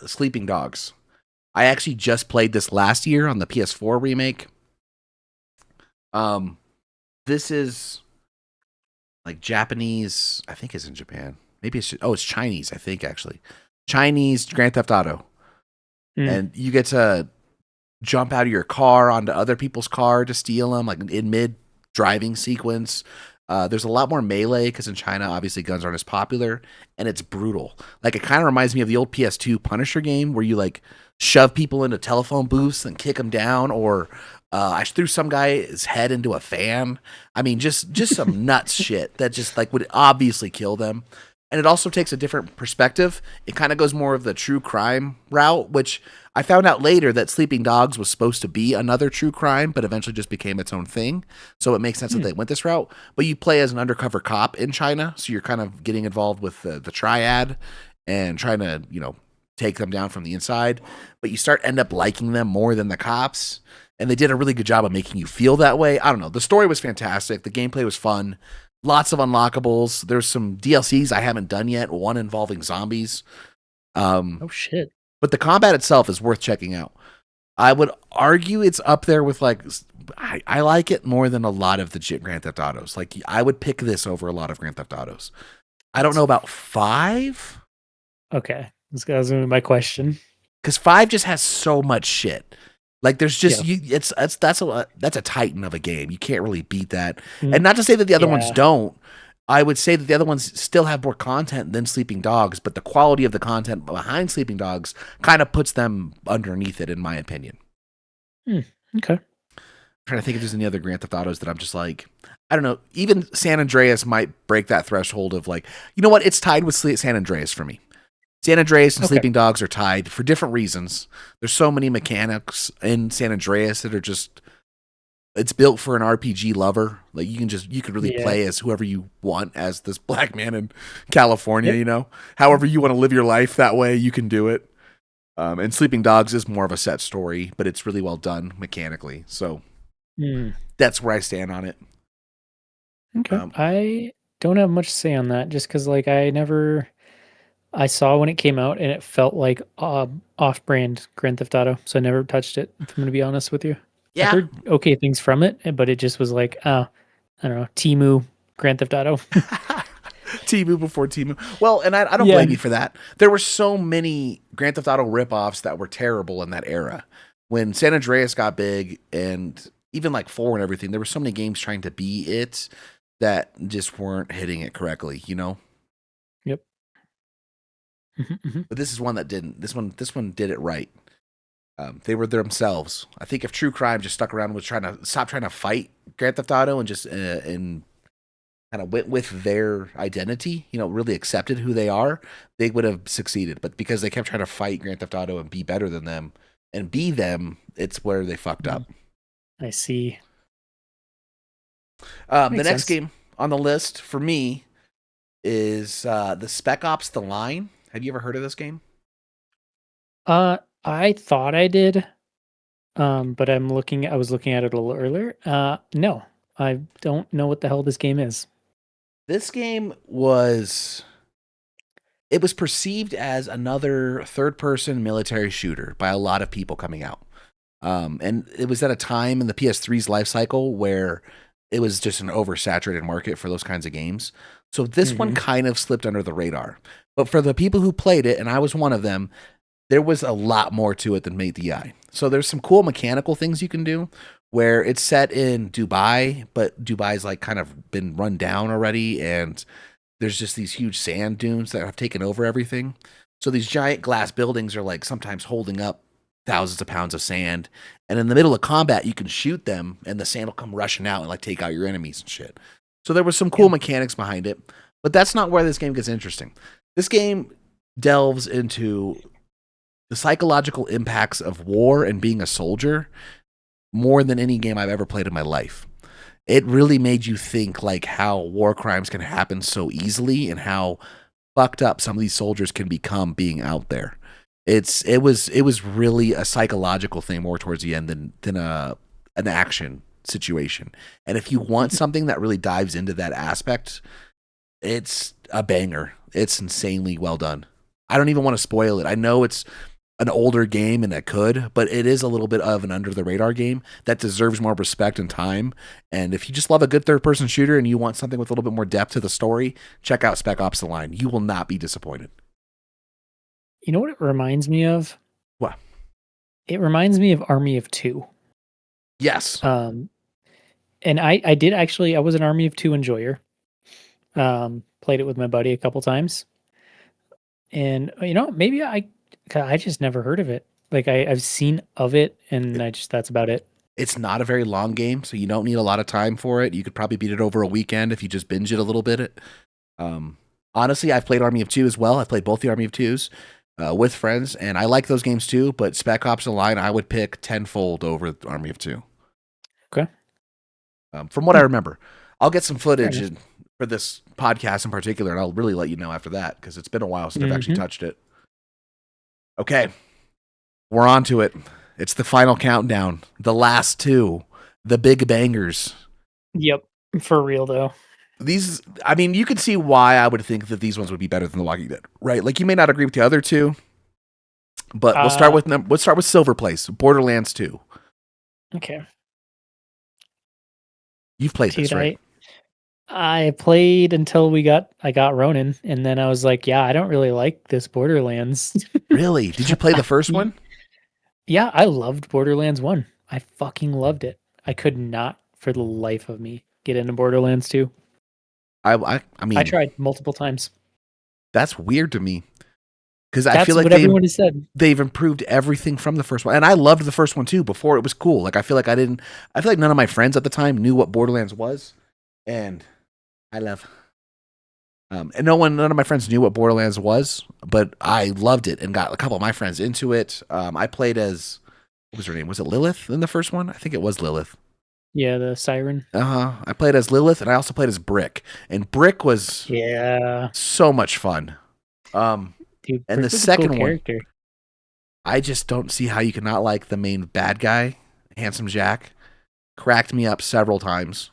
Sleeping Dogs. I actually just played this last year on the PS4 remake. This is like Japanese, I think it's in Japan. Maybe it's Chinese, I think, actually. Chinese Grand Theft Auto. And you get to jump out of your car onto other people's car to steal them, like in mid-driving sequence. There's a lot more melee because in China, obviously, guns aren't as popular, and it's brutal. Like it kind of reminds me of the old PS2 Punisher game where you like shove people into telephone booths and kick them down, or I threw some guy's head into a fan. I mean, just some nuts shit that just like would obviously kill them. And it also takes a different perspective. It kind of goes more of the true crime route, which I found out later that Sleeping Dogs was supposed to be another true crime, but eventually just became its own thing. So it makes sense that they went this route. But you play as an undercover cop in China, so you're kind of getting involved with the triad and trying to, take them down from the inside. But you end up liking them more than the cops. And they did a really good job of making you feel that way. I don't know. The story was fantastic. The gameplay was fun. Lots of unlockables. There's some DLCs I haven't done yet. One involving zombies. Oh shit! But the combat itself is worth checking out. I would argue it's up there with like I like it more than a lot of the Grand Theft Autos. Like I would pick this over a lot of Grand Theft Autos. I don't know about 5. Okay, this guy's my question. Because 5 just has so much shit. Like there's just that's a titan of a game. You can't really beat that. And not to say that the other ones don't. I would say that the other ones still have more content than Sleeping Dogs, but the quality of the content behind Sleeping Dogs kind of puts them underneath it, in my opinion. Okay. I'm trying to think if there's any other Grand Theft Autos that I'm just like, I don't know. Even San Andreas might break that threshold of like, you know what? It's tied with San Andreas for me. San Andreas and Sleeping Dogs are tied for different reasons. There's so many mechanics in San Andreas that are just, it's built for an RPG lover. Like you could really play as whoever you want as this black man in California, however you want to live your life that way, you can do it. And Sleeping Dogs is more of a set story, but it's really well done mechanically. So that's where I stand on it. Okay. I don't have much to say on that just because like I saw when it came out and it felt like off-brand Grand Theft Auto, so I never touched it, if I'm going to be honest with you. Yeah. I heard okay things from it, but it just was like, I don't know, Temu Grand Theft Auto. Temu before Temu. Well, and I don't blame you for that. There were so many Grand Theft Auto ripoffs that were terrible in that era. When San Andreas got big and even like 4 and everything, there were so many games trying to be it that just weren't hitting it correctly, Yep. But this is one that didn't. This one did it right. They were themselves. I think if True Crime just stuck around with trying to fight Grand Theft Auto and just and kind of went with their identity, really accepted who they are, they would have succeeded. But because they kept trying to fight Grand Theft Auto and be better than them and be them, it's where they fucked up. I see. The next game on the list for me is the Spec Ops: The Line. Have you ever heard of this game? I thought I did, but I was looking at it a little earlier. No, I don't know what the hell this game is. This game was perceived as another third-person military shooter by a lot of people coming out. And it was at a time in the PS3's life cycle where it was just an oversaturated market for those kinds of games. So this one kind of slipped under the radar. But for the people who played it, and I was one of them, there was a lot more to it than met the eye. So there's some cool mechanical things you can do where it's set in Dubai, but Dubai's like kind of been run down already, and there's just these huge sand dunes that have taken over everything. So these giant glass buildings are like sometimes holding up thousands of pounds of sand, and in the middle of combat you can shoot them and the sand will come rushing out and like take out your enemies and shit. So there was some cool mechanics behind it, but that's not where this game gets interesting. This game delves into the psychological impacts of war and being a soldier more than any game I've ever played in my life. It really made you think like how war crimes can happen so easily and how fucked up some of these soldiers can become being out there. It was really a psychological thing more towards the end than an action situation. And if you want something that really dives into that aspect, it's a banger. It's insanely well done. I don't even want to spoil it. I know it's an older game and it could, but it is a little bit of an under the radar game that deserves more respect and time. And if you just love a good third person shooter and you want something with a little bit more depth to the story, check out Spec Ops: The Line. You will not be disappointed. You know what it reminds me of? What? It reminds me of Army of Two. Yes. And I did actually, I was an Army of Two enjoyer. Played it with my buddy a couple times. And maybe I just never heard of it. Like I've seen of it, and that's about it. It's not a very long game, so you don't need a lot of time for it. You could probably beat it over a weekend if you just binge it a little bit. Honestly, I've played Army of Two as well. I've played both the Army of Twos with friends, and I like those games too. But Spec Ops: The Line, I would pick tenfold over Army of Two. Okay. From what I remember, I'll get some footage for this podcast in particular, and I'll really let you know after that because it's been a while since I've actually touched it. Okay, we're on to it. It's the final countdown. The last two, the big bangers. Yep, for real though. These, I mean, you can see why I would think that these ones would be better than The Walking Dead, right? Like you may not agree with the other two, but let's start with Silver Place, Borderlands 2. Okay. You've played this, right? I played until I got Ronin, and then I was like, yeah, I don't really like this Borderlands. Really? Did you play the first one? Yeah, I loved Borderlands 1. I fucking loved it. I could not, for the life of me, get into Borderlands 2. I mean, I tried multiple times. That's weird to me. Because I feel like everyone has said. They've improved everything from the first one. And I loved the first one too before it was cool. Like I feel like none of my friends at the time knew what Borderlands was. And I love and none of my friends knew what Borderlands was, but I loved it and got a couple of my friends into it. I played as, what was her name? Was it Lilith in the first one? I think it was Lilith. Yeah, the Siren. I played as Lilith, and I also played as Brick. And Brick was so much fun. Dude, and the second one, I just don't see how you can not like the main bad guy, Handsome Jack. Cracked me up several times.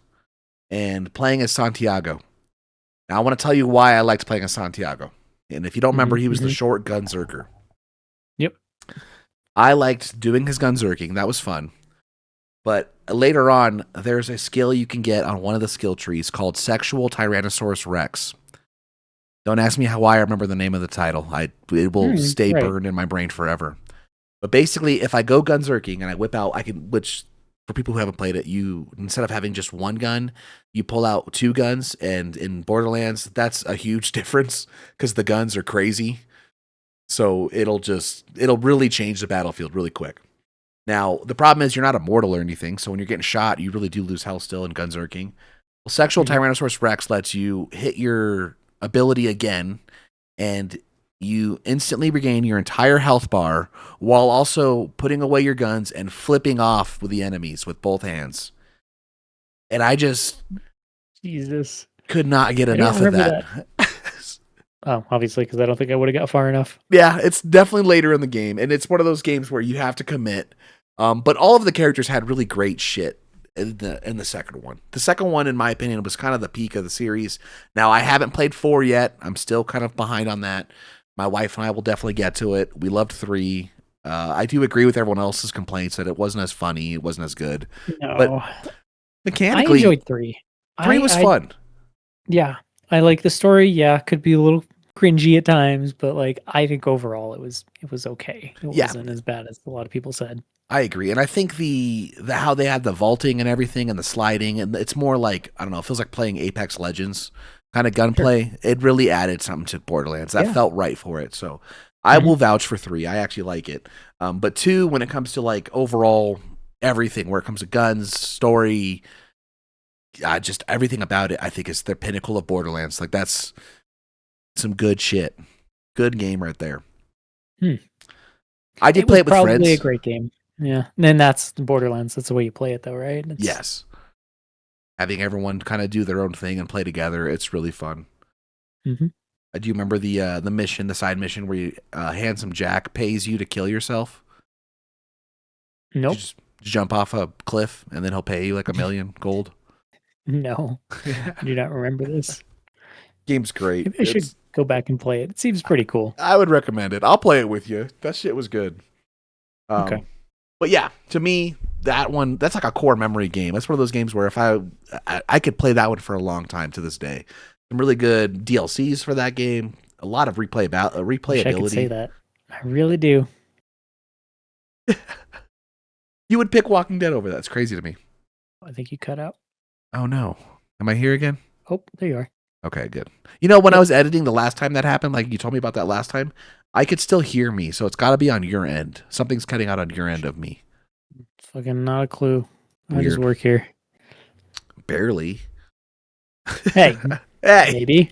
And playing as Santiago. Now, I want to tell you why I liked playing as Santiago. And if you don't remember, he was the short gunzerker. Yep. I liked doing his gunzerking. That was fun. But later on, there's a skill you can get on one of the skill trees called Sexual Tyrannosaurus Rex. Don't ask me why I remember the name of the title. It will stay burned in my brain forever. But basically, if I go gunzerking and I whip out, which for people who haven't played it, you, instead of having just one gun, you pull out two guns. And in Borderlands, that's a huge difference because the guns are crazy. So it'll really change the battlefield really quick. Now, the problem is you're not immortal or anything. So when you're getting shot, you really do lose health still in gunzerking. Well, Sexual Tyrannosaurus Rex lets you hit your ability again, and you instantly regain your entire health bar while also putting away your guns and flipping off with the enemies with both hands. And I just could not get enough of that. Oh, obviously, because I don't think I would have got far enough. Yeah, it's definitely later in the game, and it's one of those games where you have to commit. But all of the characters had really great shit in the second one. The second one, in my opinion, was kind of the peak of the series. Now, I haven't played 4 yet. I'm still kind of behind on that. My wife and I will definitely get to it. We loved 3. I do agree with everyone else's complaints that it wasn't as funny, it wasn't as good. No. But mechanically, I enjoyed 3. 3 was fun. Yeah. I like the story. Yeah, could be a little cringy at times, but like I think overall it was okay. It wasn't as bad as a lot of people said. I agree, and I think the how they had the vaulting and everything and the sliding, and it's more like, I don't know, it feels like playing Apex Legends kind of gunplay. Sure. It really added something to Borderlands. That felt right for it. So I will vouch for 3. I actually like it. But 2, when it comes to like overall everything, where it comes to guns, story, just everything about it, I think is the pinnacle of Borderlands. Like that's some good shit. Good game right there. I did play it with friends. Probably a great game. Yeah. And then that's Borderlands. That's the way you play it though, right? Yes. Having everyone kind of do their own thing and play together, it's really fun. Mm-hmm. Do you remember the mission, the side mission where Handsome Jack pays you to kill yourself? Nope. You just jump off a cliff and then he'll pay you like $1 million gold? No. I do not remember this. Game's great. Maybe I should go back and play it. It seems pretty cool. I would recommend it. I'll play it with you. That shit was good. Okay. But yeah, to me, that one, that's like a core memory game. That's one of those games where if I could play that one for a long time to this day. Some really good DLCs for that game. A lot of replayability. Wish I could say that. I really do. You would pick Walking Dead over that. It's crazy to me. I think you cut out. Oh no. Am I here again? Oh, there you are. Okay, good. You know, when I was editing the last time that happened, like you told me about that last time, I could still hear me, so it's got to be on your end. Something's cutting out on your end of me. Fucking not a clue. Weird. I just work here. Barely. Hey. Hey. Maybe.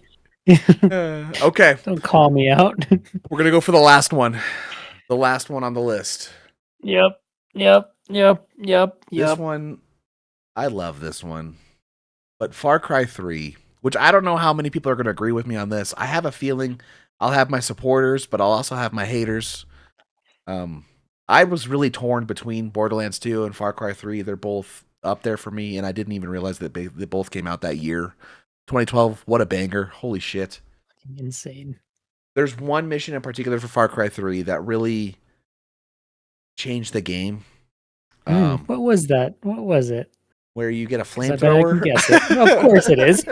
Okay. Don't call me out. We're going to go for the last one. The last one on the list. Yep. This one, I love this one. But Far Cry 3, which I don't know how many people are going to agree with me on this. I have a feeling I'll have my supporters, but I'll also have my haters. I was really torn between Borderlands 2 and Far Cry 3. They're both up there for me, and I didn't even realize that they both came out that year. 2012, what a banger. Holy shit. Insane. There's one mission in particular for Far Cry 3 that really changed the game. What was that? What was it? Where you get a flamethrower. I can guess it. Of course it is.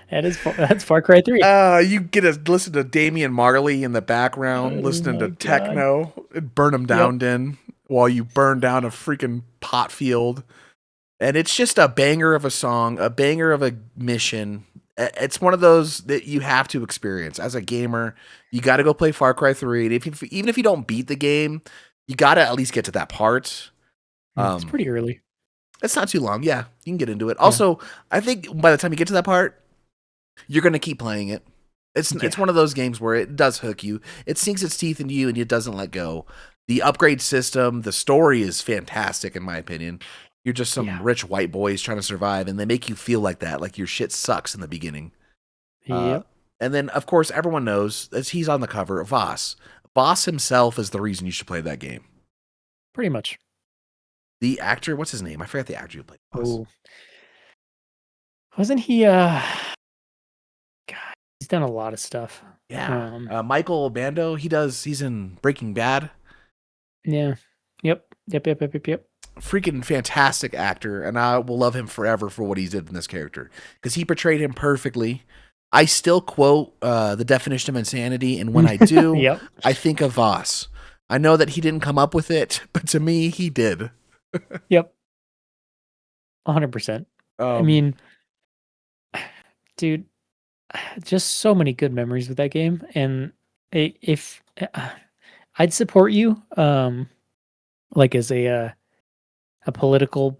That's Far Cry 3. You get to listen to Damian Marley in the background, listening to techno, and burn them down while you burn down a freaking pot field. And it's just a banger of a song, a banger of a mission. It's one of those that you have to experience as a gamer. You got to go play Far Cry 3. And even if you don't beat the game, you got to at least get to that part. It's pretty early. It's not too long. Yeah, you can get into it. Also, I think by the time you get to that part, you're going to keep playing it. It's one of those games where it does hook you. It sinks its teeth into you and it doesn't let go. The upgrade system, the story is fantastic in my opinion. You're just some rich white boys trying to survive, and they make you feel like that, like your shit sucks in the beginning. Yep. And then, of course, everyone knows, as he's on the cover, Voss. Voss himself is the reason you should play that game. Pretty much. The actor, what's his name? I forgot the actor who played Voss. Oh. Wasn't he, God, he's done a lot of stuff. Yeah. Michael Bando, he's in Breaking Bad. Yeah. Yep. Freaking fantastic actor, and I will love him forever for what he did in this character because he portrayed him perfectly. I still quote the definition of insanity, and when I do, I think of Voss. I know that he didn't come up with it, but to me, he did. Yep. 100%. I mean, dude, just so many good memories with that game, and if I'd support you, like as a political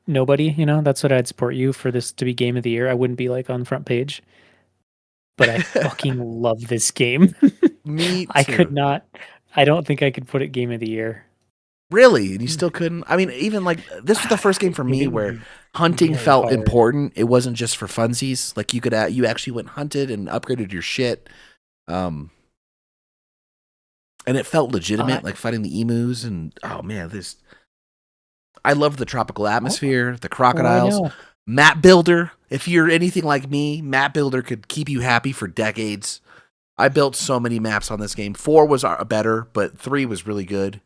nobody, that's what I'd support you for this to be game of the year. I wouldn't be like on the front page, but I fucking love this game. Me too. I don't think I could put it game of the year. Really? And you still couldn't? I mean, even like this was the first game for me where hunting felt important. It wasn't just for funsies. Like you actually went and hunted and upgraded your shit. And it felt legitimate, like fighting the emus. And oh man, I love the tropical atmosphere, the crocodiles. Map Builder. If you're anything like me, Map Builder could keep you happy for decades. I built so many maps on this game. 4 was better, but 3 was really good.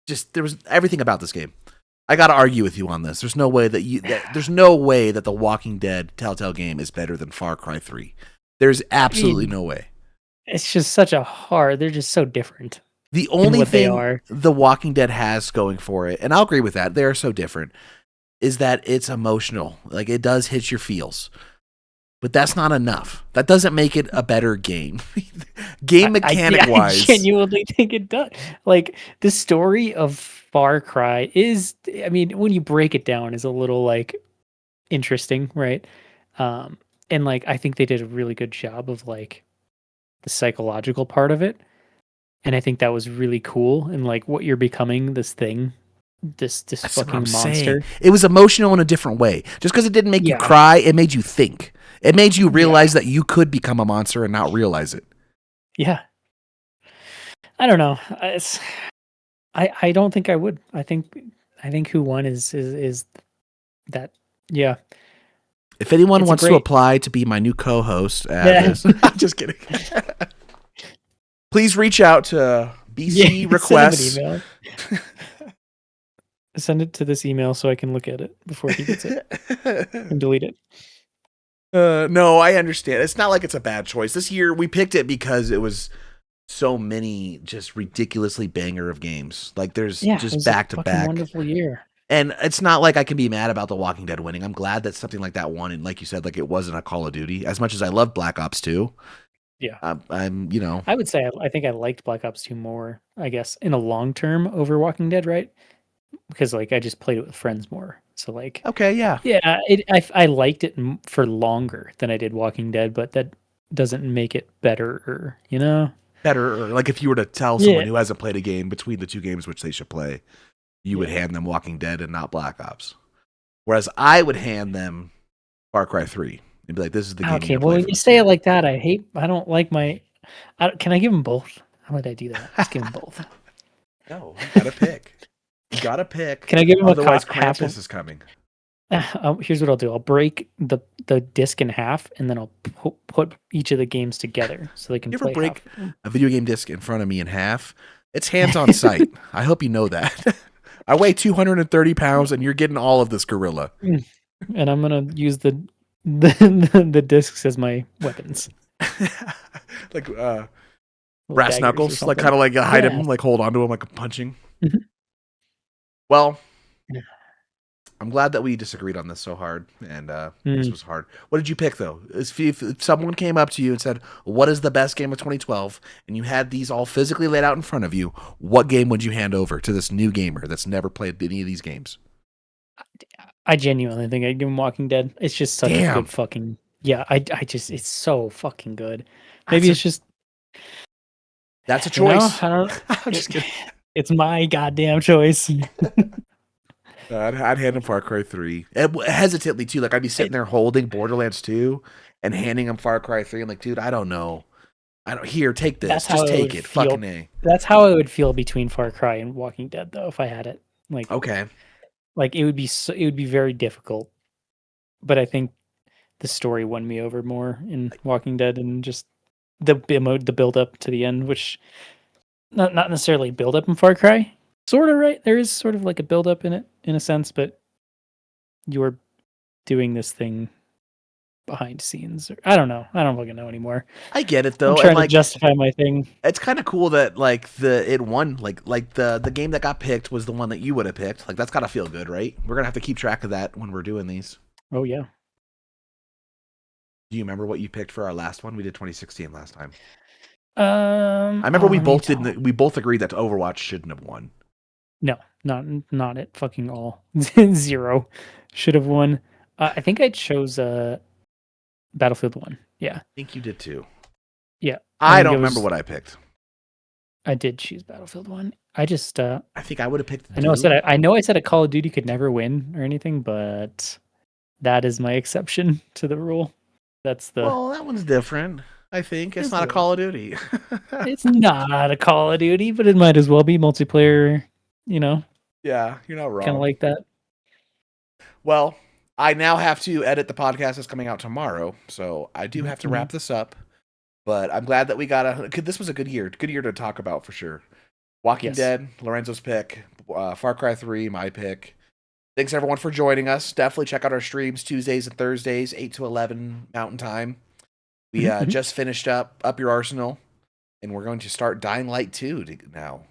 Just there was everything about this game. I got to argue with you on this. There's no way that the Walking Dead Telltale game is better than Far Cry 3. There's absolutely no way. It's just they're just so different. The only thing The Walking Dead has going for it, and I'll agree with that, they are so different, is that it's emotional. Like, it does hit your feels. But that's not enough. That doesn't make it a better game. Game mechanic-wise. I genuinely think it does. Like, the story of Far Cry is, I mean, when you break it down, is a little, like, interesting, right? And, like, I think they did a really good job of, like, the psychological part of it. And I think that was really cool. And like what you're becoming, this thing, this fucking monster. Saying. It was emotional in a different way. Just because it didn't make you cry, it made you think. It made you realize that you could become a monster and not realize it. Yeah. I don't know. I don't think I would. I think who won is that. Yeah. If anyone wants to apply to be my new co-host, I'm just kidding. Please reach out to BC Requests. Send an email. Send it to this email so I can look at it before he gets it and delete it. No, I understand. It's not like it's a bad choice. This year we picked it because it was so many just ridiculously banger of games. Like there's Yeah, it just was a back to fucking back. wonderful year. And it's not like I can be mad about The Walking Dead winning. I'm glad that something like that won. And like you said, like it wasn't a Call of Duty. As much as I love Black Ops 2, Yeah. I'm, you know. I would say I think I liked Black Ops 2 more, I guess, in a long term over Walking Dead, right? Because like I just played it with friends more. So like, Okay, yeah. yeah, I liked it for longer than I did Walking Dead, but that doesn't make it better, you know? Better, or like if you were to tell Yeah. someone who hasn't played a game between the two games which they should play, you would hand them Walking Dead and not Black Ops. Whereas I would hand them Far Cry 3 and be like, this is the game Okay, you well, play when from you the say it series. like that, I don't like my. Can I give them both? How would I do that? Let's give them both. No, you gotta pick. You gotta pick. Can I give them Otherwise, half Krampus of? is coming. Here's what I'll do. I'll break the disc in half, and then I'll put each of the games together so they can You ever play break half. a video game disc in front of me in half? It's hands on sight. I hope you know that. I weigh 230 pounds, and you're getting all of this gorilla. And I'm gonna use the discs as my weapons, Like little brass daggers or knuckles, like something. kind of like hide Yeah. him, like hold onto him like I'm punching. Mhm. Well, Yeah. I'm glad that we disagreed on this so hard, and this Mm. was hard. What did you pick though? If someone came up to you and said, "What is the best game of 2012?" and you had these all physically laid out in front of you, what game would you hand over to this new gamer that's never played any of these games? I genuinely think I'd give him Walking Dead. It's just such a Damn, good fucking yeah. I just it's so fucking good. that's Maybe a it's just that's a you know choice. I don't. I'm just It, kidding. it's my goddamn choice. I'd hand him Far Cry 3. And hesitantly, too. Like, I'd be sitting there holding Borderlands 2 and handing him Far Cry 3. I'm like, dude, I don't know. I don't. Here, take this. That's how Just it take would it. feel. Fucking A. That's how it would feel between Far Cry and Walking Dead, though. If I had it, Okay. like it would be it would be very difficult. But I think the story won me over more in Walking Dead, and just the build up to the end, which not necessarily build up in Far Cry. Sort of right. There is sort of like a build up in it in a sense, but you're doing this thing behind scenes. I don't know. I don't fucking know anymore. I get it, I'm though. And, trying to like, justify my thing. it's kind of cool that, like, it won. Like the game that got picked was the one that you would have picked. Like, that's got to feel good, right? We're going to have to keep track of that when we're doing these. Oh yeah. Do you remember what you picked for our last one? We did 2016 last time. I I remember we both didn't. We both agreed that Overwatch shouldn't have won. No, not at fucking all. Zero should have won. I think I chose Battlefield 1. Yeah. I think you did too. Yeah. I don't remember what I picked. I did choose Battlefield 1. I just I think I would have picked. I know I said a Call of Duty could never win or anything, but that is my exception to the rule. That's the Well, that one's different. I think it's not a Call of Duty. It's not a Call of Duty, but it might as well be multiplayer, you know. Yeah, you're not wrong. Kind of like that. Well, I now have to edit the podcast that's coming out tomorrow, so I do have to wrap this up. But I'm glad that we got this was a good year to talk about for sure. Walking Dead, Lorenzo's pick, Far Cry 3, my pick. Thanks everyone for joining us. Definitely check out our streams Tuesdays and Thursdays, 8 to 11 Mountain Time. We just finished up Your Arsenal, and we're going to start Dying Light 2 now.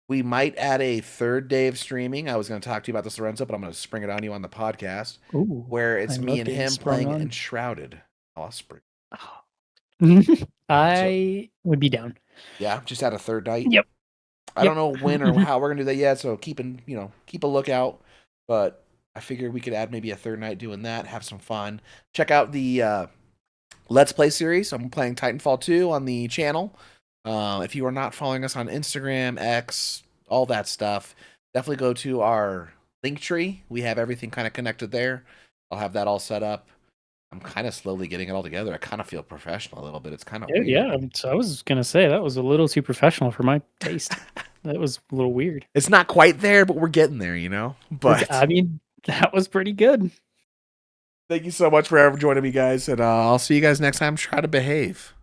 We might add a third day of streaming. I was going to talk to you about this, Lorenzo, but I'm going to spring it on you on the podcast. Ooh, where it's me and him playing Enshrouded. I'll spring. I would be down. Yeah, just add a third night. Yep. I don't know when or how we're going to do that yet, so keep a lookout. But I figured we could add maybe a third night doing that, have some fun. Check out the Let's Play series. I'm playing Titanfall 2 on the channel. If you are not following us on Instagram, X, all that stuff, definitely go to our link tree. We have everything kind of connected there. I'll have that all set up. I'm kind of slowly getting it all together. I kind of feel professional a little bit. It's kind of weird. Yeah. So I was going to say that was a little too professional for my taste. That was a little weird. It's not quite there, but we're getting there, But I mean, that was pretty good. Thank you so much for joining me, guys. And I'll see you guys next time. Try to behave.